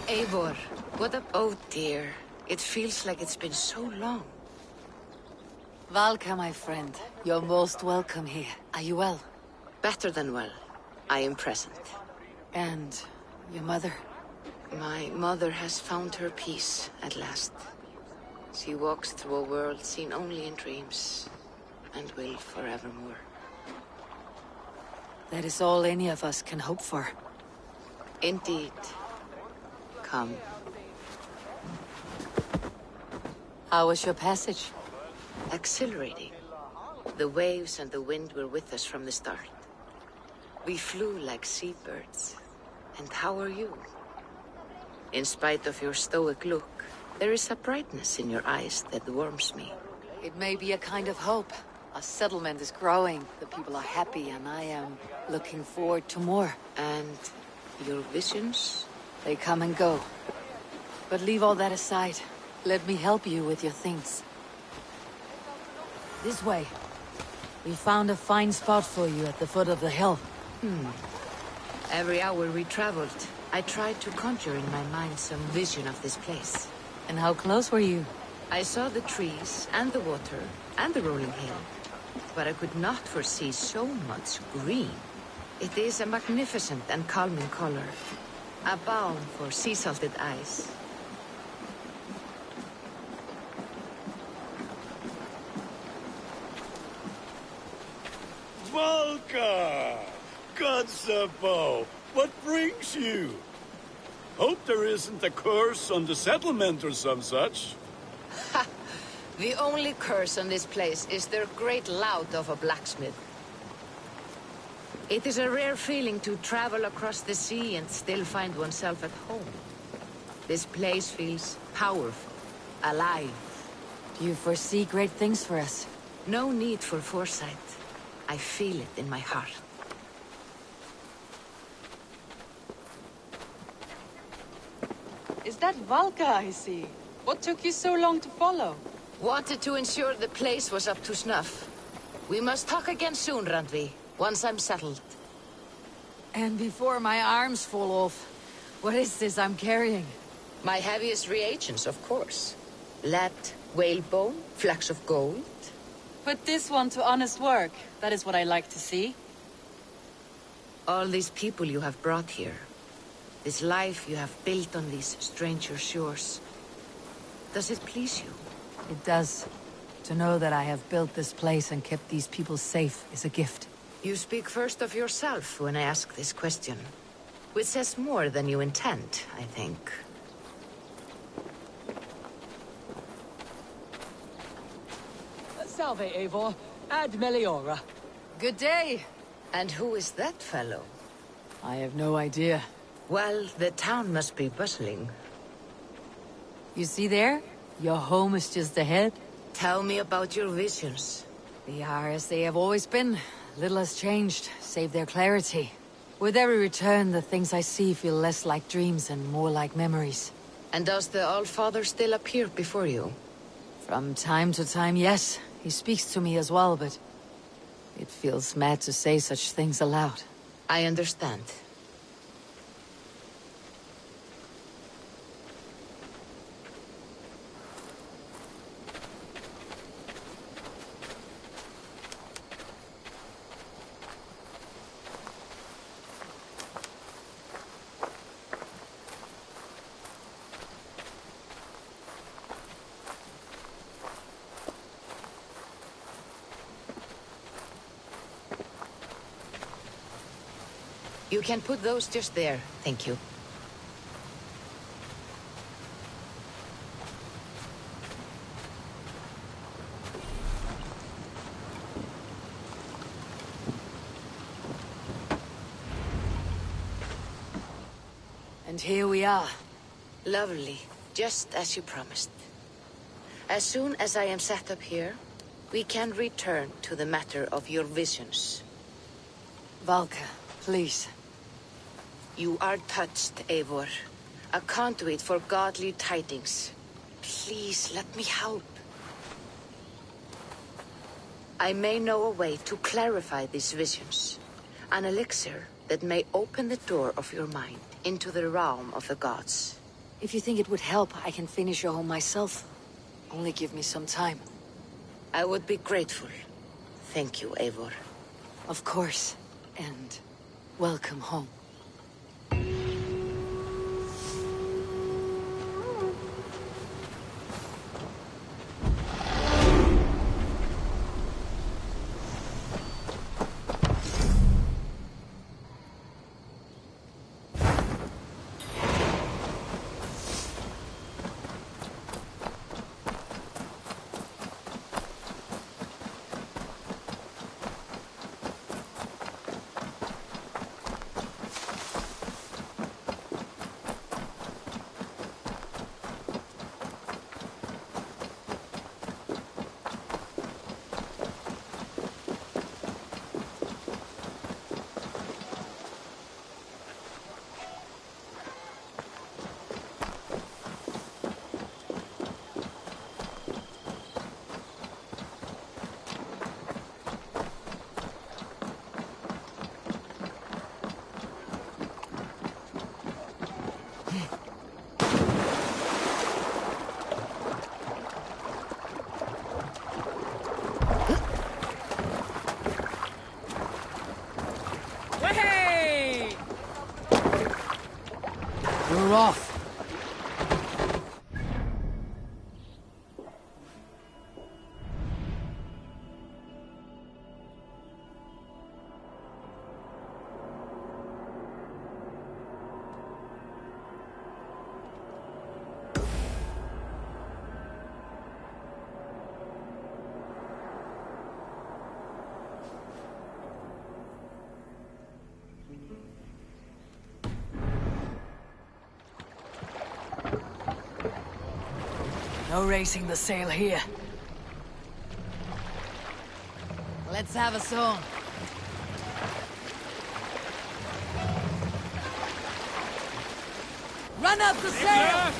Speaker 21: Eivor, what a... Oh dear. It feels like it's been so long.
Speaker 2: Valka, my friend. You're most welcome here. Are you well?
Speaker 21: Better than well. I am present.
Speaker 2: And your mother?
Speaker 21: My mother has found her peace at last. She walks through a world seen only in dreams, and will forevermore.
Speaker 2: That is all any of us can hope for.
Speaker 21: Indeed. Come.
Speaker 2: How was your passage?
Speaker 21: Exhilarating. The waves and the wind were with us from the start. We flew like seabirds. And how are you? In spite of your stoic look, there is a brightness in your eyes that warms me.
Speaker 2: It may be a kind of hope. Our settlement is growing, the people are happy, and I am looking forward to more.
Speaker 21: And your visions?
Speaker 2: They come and go. But leave all that aside. Let me help you with your things. This way. We found a fine spot for you at the foot of the hill.
Speaker 21: Every hour we traveled, I tried to conjure in my mind some vision of this place.
Speaker 2: And how close were you?
Speaker 21: I saw the trees, and the water, and the rolling hill. But I could not foresee so much green. It is a magnificent and calming color. A balm for sea-salted eyes.
Speaker 18: Valka! Gods above, what brings you? Hope there isn't a curse on the settlement or some such.
Speaker 21: Ha! The only curse on this place is their great lout of a blacksmith. It is a rare feeling to travel across the sea and still find oneself at home. This place feels powerful, alive.
Speaker 2: Do you foresee great things for us?
Speaker 21: No need for foresight. I feel it in my heart.
Speaker 4: Is that Valka I see? What took you so long to follow?
Speaker 21: Wanted to ensure the place was up to snuff. We must talk again soon, Randvi, once I'm settled.
Speaker 2: And before my arms fall off, what is this I'm carrying?
Speaker 21: My heaviest reagents, of course. Lead, whalebone, flecks of gold.
Speaker 4: Put this one to honest work. That is what I like to see.
Speaker 21: All these people you have brought here. This life you have built on these stranger shores. Does it please you?
Speaker 2: It does. To know that I have built this place and kept these people safe is a gift.
Speaker 21: You speak first of yourself when I ask this question. Which says more than you intend, I think.
Speaker 11: Salve, Eivor. Ad Meliora.
Speaker 2: Good day.
Speaker 21: And who is that fellow?
Speaker 2: I have no idea.
Speaker 21: Well, the town must be bustling.
Speaker 2: You see there? Your home is just ahead.
Speaker 21: Tell me about your visions.
Speaker 2: They are as they have always been. Little has changed, save their clarity. With every return, the things I see feel less like dreams and more like memories.
Speaker 21: And does the Allfather still appear before you?
Speaker 2: From time to time, yes. He speaks to me as well, but it feels mad to say such things aloud.
Speaker 21: I understand. You can put those just there, thank you.
Speaker 2: And here we are.
Speaker 21: Lovely, just as you promised. As soon as I am set up here, we can return to the matter of your visions.
Speaker 2: Valka, please.
Speaker 21: You are touched, Eivor. A conduit for godly tidings. Please, let me help. I may know a way to clarify these visions. An elixir that may open the door of your mind into the realm of the gods.
Speaker 2: If you think it would help, I can finish your home myself. Only give me some time.
Speaker 21: I would be grateful. Thank you, Eivor.
Speaker 2: Of course. And welcome home. We're off. No raising the sail here. Let's have a song. Run up the sail!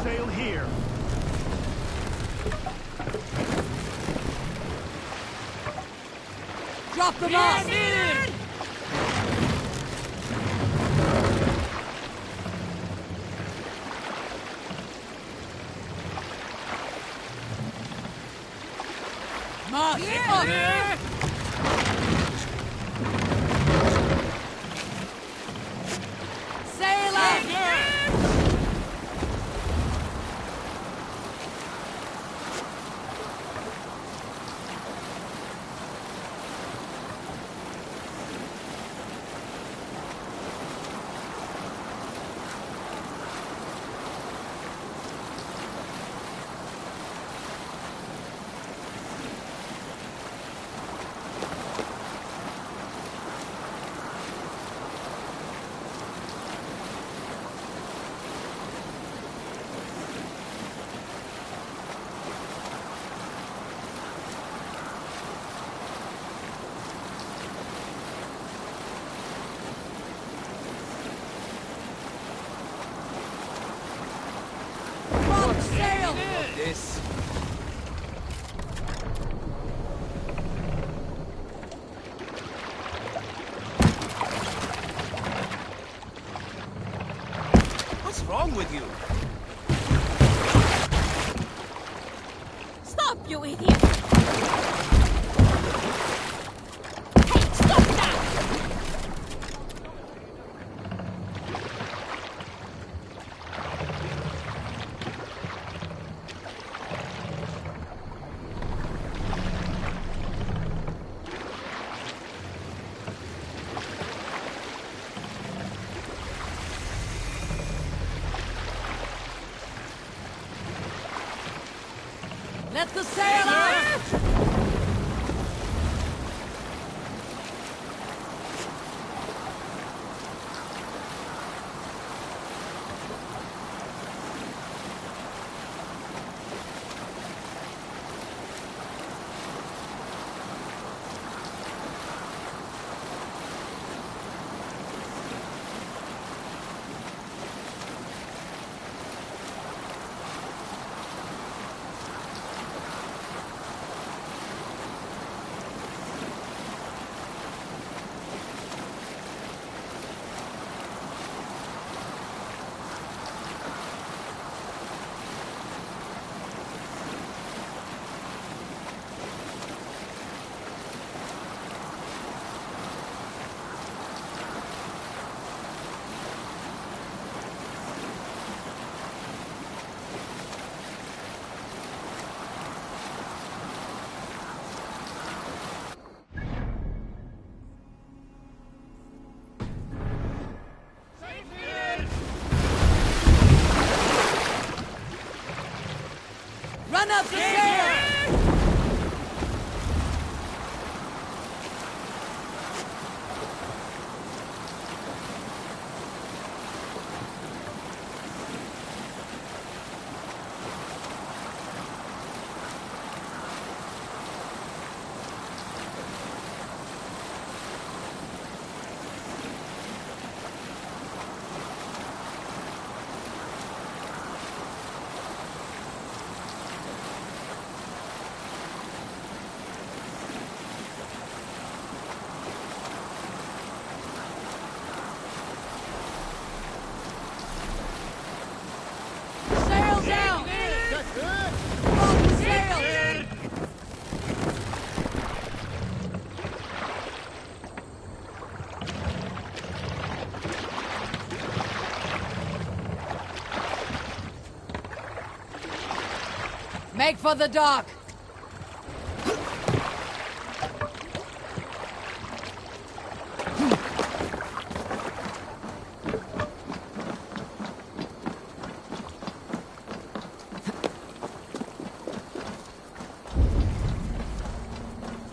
Speaker 6: Sail here.
Speaker 2: Drop the mast!
Speaker 1: This. What's wrong with you?
Speaker 20: Stop, you idiot! Hey, stop that!
Speaker 2: Get the sail out! Run up the sail! Make for the dock!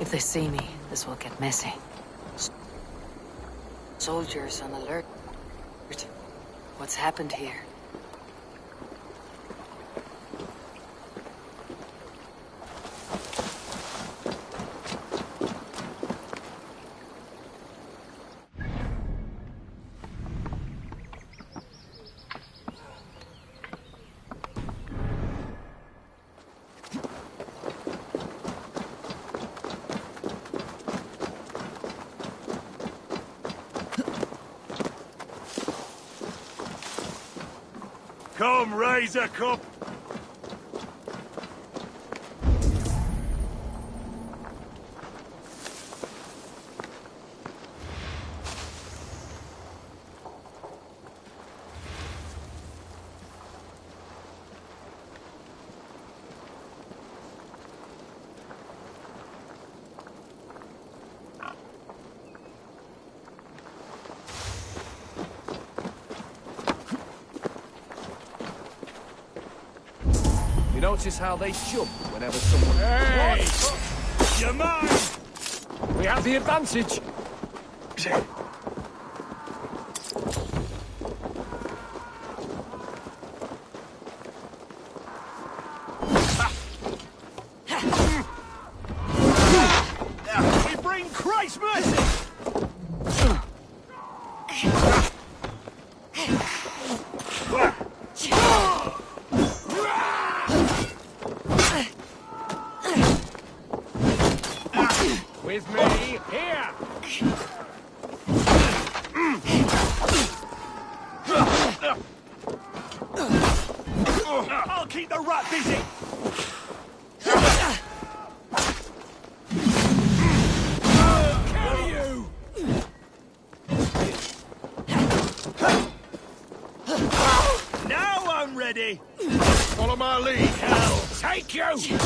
Speaker 2: If they see me, this will get messy. Soldiers on alert. What's happened here?
Speaker 6: Come, raise a cup.
Speaker 3: You notice how they jump whenever someone...
Speaker 6: Hey!
Speaker 3: What?
Speaker 6: You're mine!
Speaker 3: We have the advantage.
Speaker 6: We bring Christ's mercy!
Speaker 3: With me, here!
Speaker 6: I'll keep the rat busy! Kill you! Now I'm ready!
Speaker 3: Follow my lead.
Speaker 6: Hell, take you!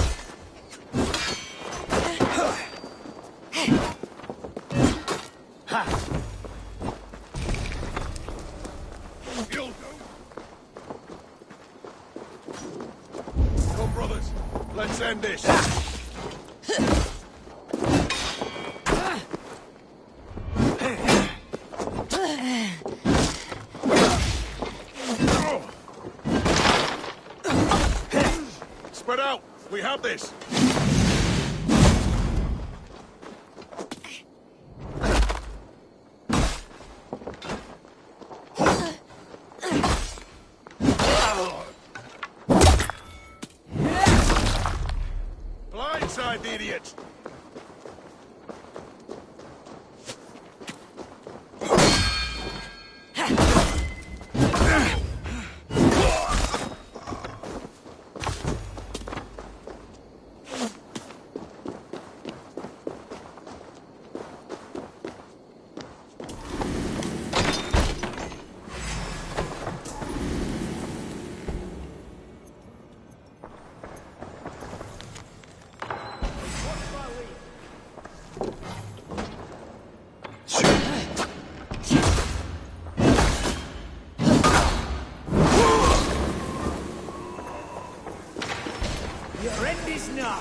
Speaker 3: Come, brothers. Let's
Speaker 15: end this! Spread out! We have this! Blindside the idiot!
Speaker 11: Your end is nigh.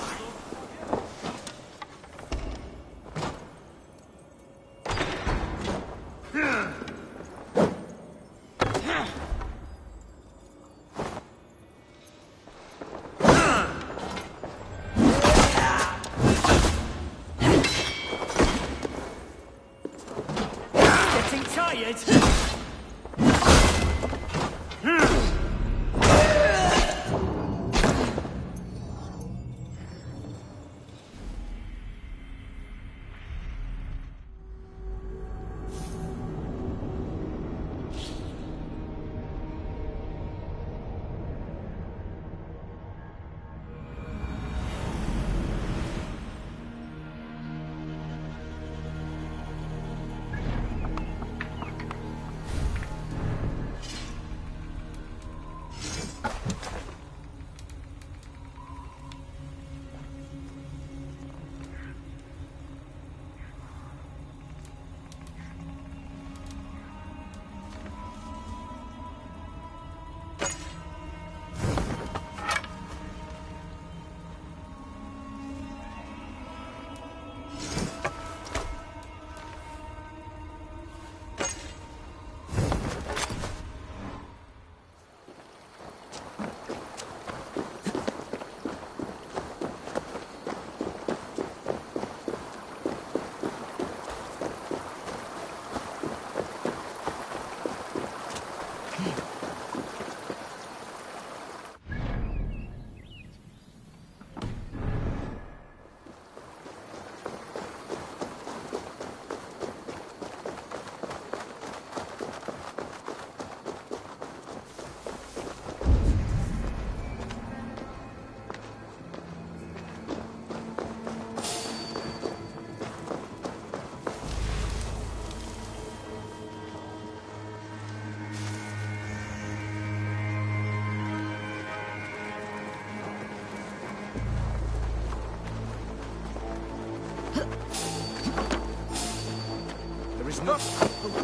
Speaker 11: Getting tired?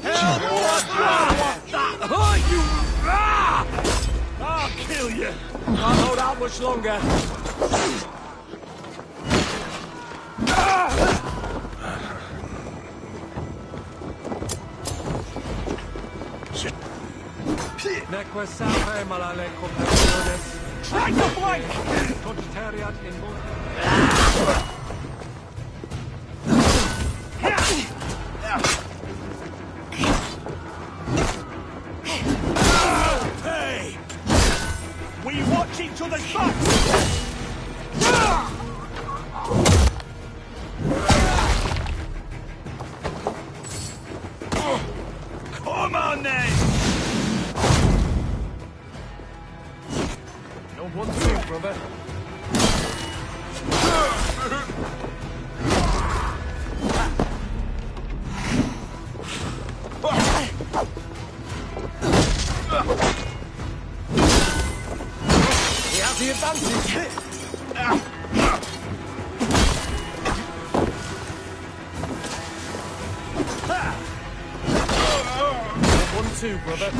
Speaker 11: Help! I'll kill you! Can't hold out much longer.
Speaker 5: Neque salve malale compassiones.
Speaker 11: Try to flank!
Speaker 5: Cogitariat in multi...
Speaker 11: Hey! We watch each other's backs! Come on then!
Speaker 5: Don't want to move, brother.
Speaker 11: We have the advantage!
Speaker 5: 1-2, brother.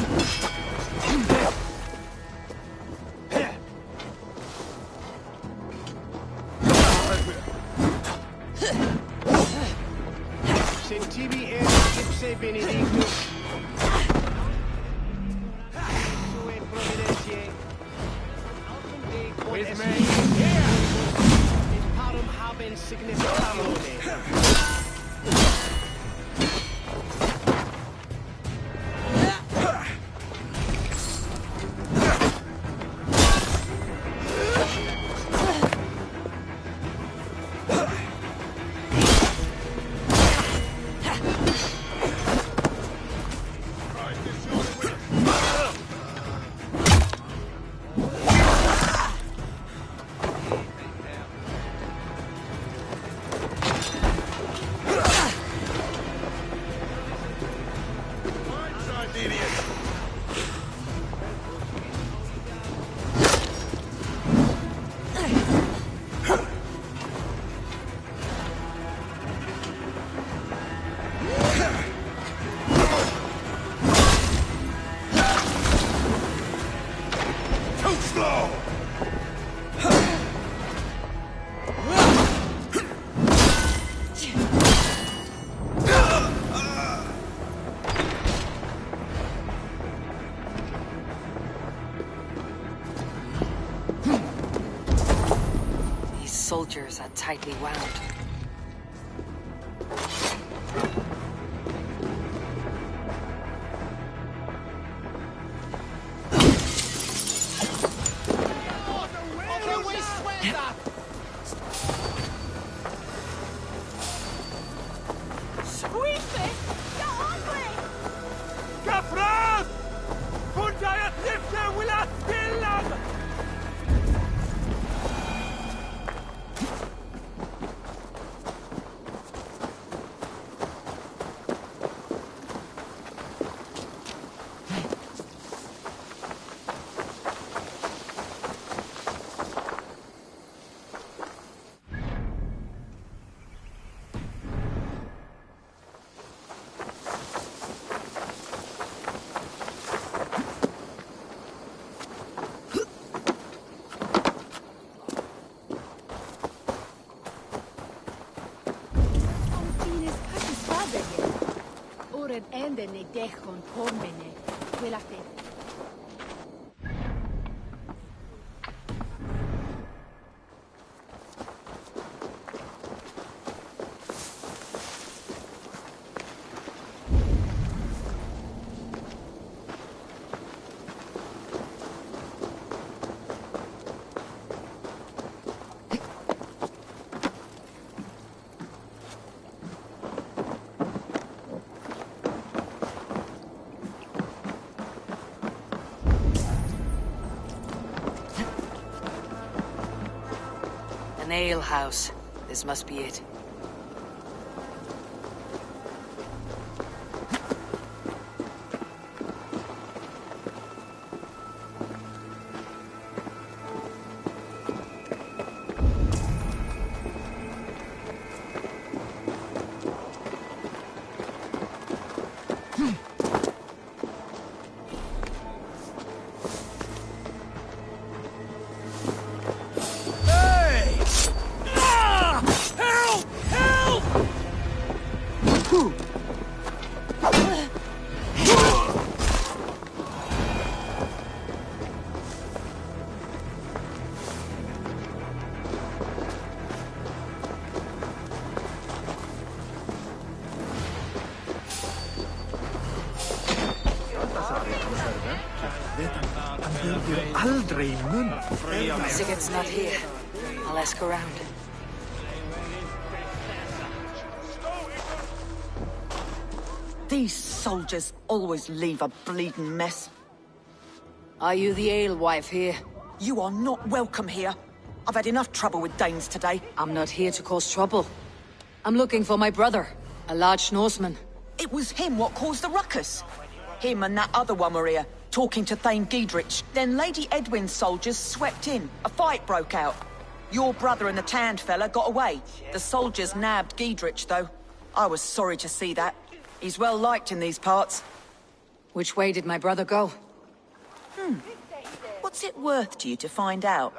Speaker 11: With me here! Parum haben significamone.
Speaker 2: Soldiers are tightly wound.
Speaker 7: Enden ne dechon pomene, quella
Speaker 2: An ale house. This must be it. Sigurd's not here. I'll ask around.
Speaker 22: These soldiers always leave a bleeding mess.
Speaker 2: Are you the alewife here?
Speaker 22: You are not welcome here. I've had enough trouble with Danes today.
Speaker 2: I'm not here to cause trouble. I'm looking for my brother, a large Norseman.
Speaker 22: It was him what caused the ruckus. Him and that other one were here, talking to Thane Giedrich. Then Lady Edwin's soldiers swept in. A fight broke out. Your brother and the tanned fella got away. The soldiers nabbed Giedrich, though. I was sorry to see that. He's well liked in these parts.
Speaker 2: Which way did my brother go?
Speaker 22: What's it worth to you to find out?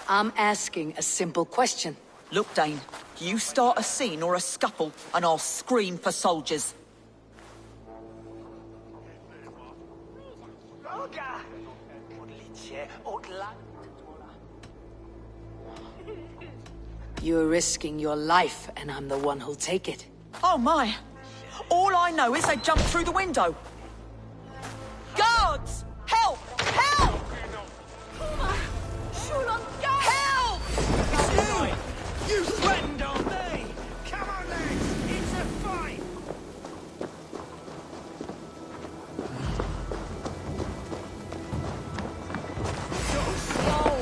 Speaker 2: I'm asking a simple question.
Speaker 22: Look, Dane, You start a scene or a scuffle, and I'll scream for soldiers.
Speaker 2: You're risking your life, and I'm the one who'll take it.
Speaker 22: Oh my! All I know is they jumped through the window. Guards! Help! Help! Help!
Speaker 11: It's you! You threatened on me! Come on, lads! It's a fight! So slow!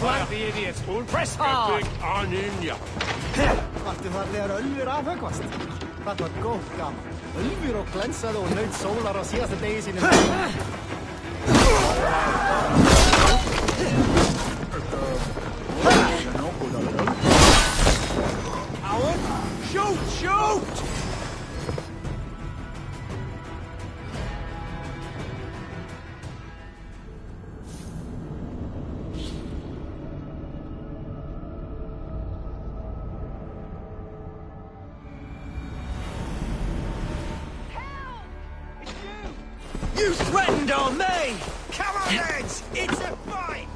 Speaker 11: Flag the idiots! Press hard!
Speaker 10: Vartu þar þegar Ölfur afhöggvast? Það var góð gaman. Ölfur og glensaði og naut sólar á síðasta degi sínum.
Speaker 11: Howard! Shoot! Shoot! You threatened on me! Come on, lads! It's a fight!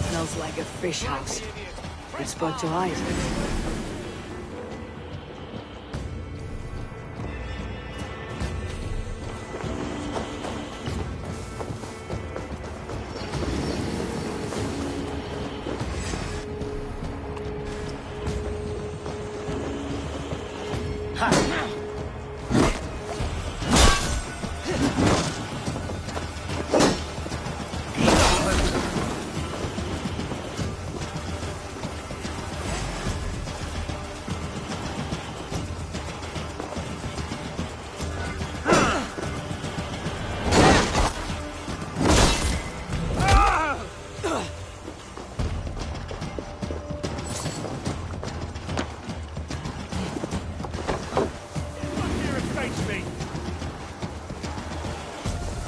Speaker 2: Smells like a fish house. Good spot to hide.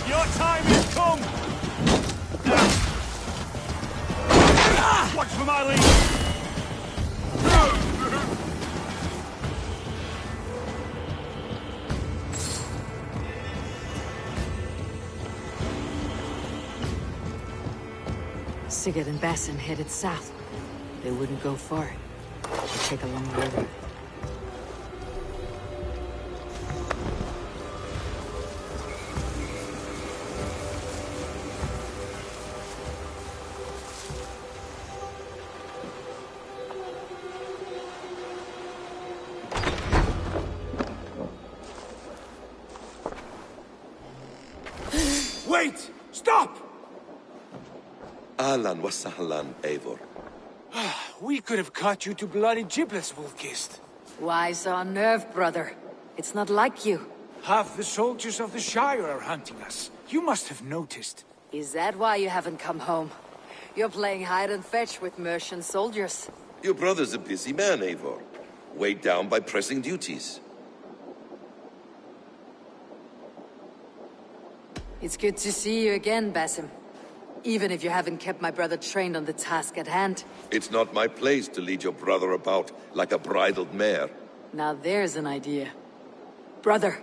Speaker 11: Your time has come! Watch for my lead!
Speaker 2: Sigurd and Basim headed south. They wouldn't go far. They'd take along the river.
Speaker 1: Wait! Stop!
Speaker 14: Ahlan wa sahlan, Eivor.
Speaker 13: We could have cut you to bloody giblets, Wolfkist.
Speaker 2: Why so unnerved, brother? It's not like you.
Speaker 13: Half the soldiers of the Shire are hunting us. You must have noticed.
Speaker 2: Is that why you haven't come home? You're playing hide and fetch with Mercian soldiers.
Speaker 14: Your brother's a busy man, Eivor. Weighed down by pressing duties.
Speaker 2: It's good to see you again, Basim. Even if you haven't kept my brother trained on the task at hand.
Speaker 14: It's not my place to lead your brother about like a bridled mare.
Speaker 2: Now there's an idea. Brother,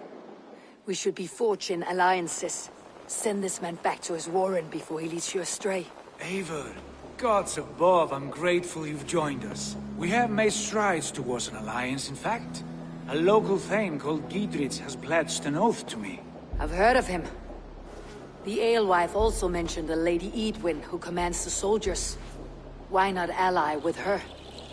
Speaker 2: we should be forging alliances. Send this man back to his warren before he leads you astray.
Speaker 13: Eivor, gods above, I'm grateful you've joined us. We have made strides towards an alliance, in fact. A local thane called Giedrich has pledged an oath to me.
Speaker 2: I've heard of him. The alewife also mentioned a Lady Edwin who commands the soldiers. Why not ally with her?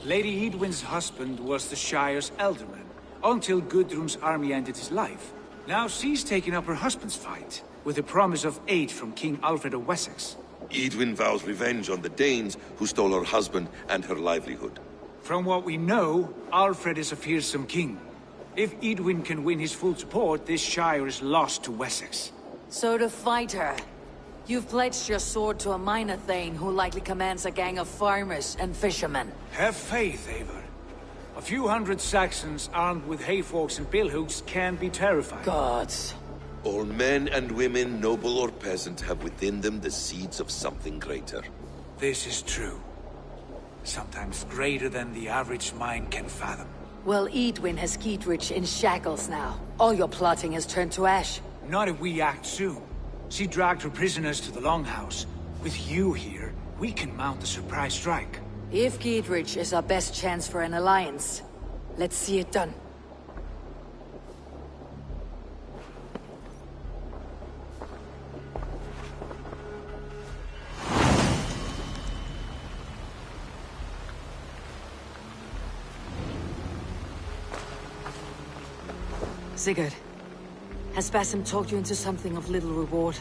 Speaker 13: Lady Edwin's husband was the Shire's elderman, until Gudrun's army ended his life. Now she's taken up her husband's fight, with the promise of aid from King Alfred of Wessex.
Speaker 14: Edwin vows revenge on the Danes who stole her husband and her livelihood.
Speaker 13: From what we know, Alfred is a fearsome king. If Edwin can win his full support, this Shire is lost to Wessex.
Speaker 2: So to fight her, you've pledged your sword to a minor thane who likely commands a gang of farmers and fishermen.
Speaker 13: Have faith, Eivor. A few hundred Saxons armed with hayforks and billhooks can be terrifying.
Speaker 2: Gods.
Speaker 14: All men and women, noble or peasant, have within them the seeds of something greater.
Speaker 13: This is true. Sometimes greater than the average mind can fathom.
Speaker 2: Well, Edwin has Giedrich in shackles now. All your plotting has turned to ash.
Speaker 13: Not if we act soon. She dragged her prisoners to the Longhouse. With you here, we can mount a surprise strike.
Speaker 2: If Giedrich is our best chance for an alliance, let's see it done. Sigurd, has Basim talked you into something of little reward?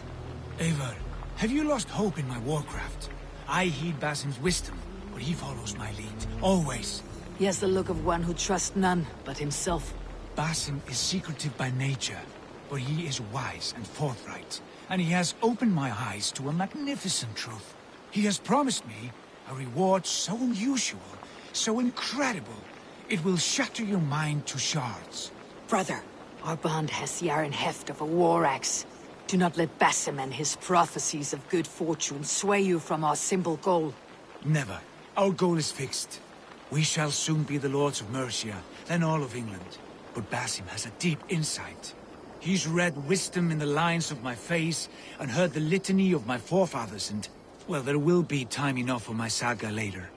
Speaker 13: Eivor, have you lost hope in my warcraft? I heed Basim's wisdom, but he follows my lead, always.
Speaker 2: He has the look of one who trusts none but himself.
Speaker 13: Basim is secretive by nature, but he is wise and forthright, and he has opened my eyes to a magnificent truth. He has promised me a reward so unusual, so incredible, it will shatter your mind to shards.
Speaker 2: Brother, our bond has the iron heft of a war axe. Do not let Basim and his prophecies of good fortune sway you from our simple goal.
Speaker 13: Never. Our goal is fixed. We shall soon be the lords of Mercia, then all of England. But Basim has a deep insight. He's read wisdom in the lines of my face, and heard the litany of my forefathers, and... well, there will be time enough for my saga later.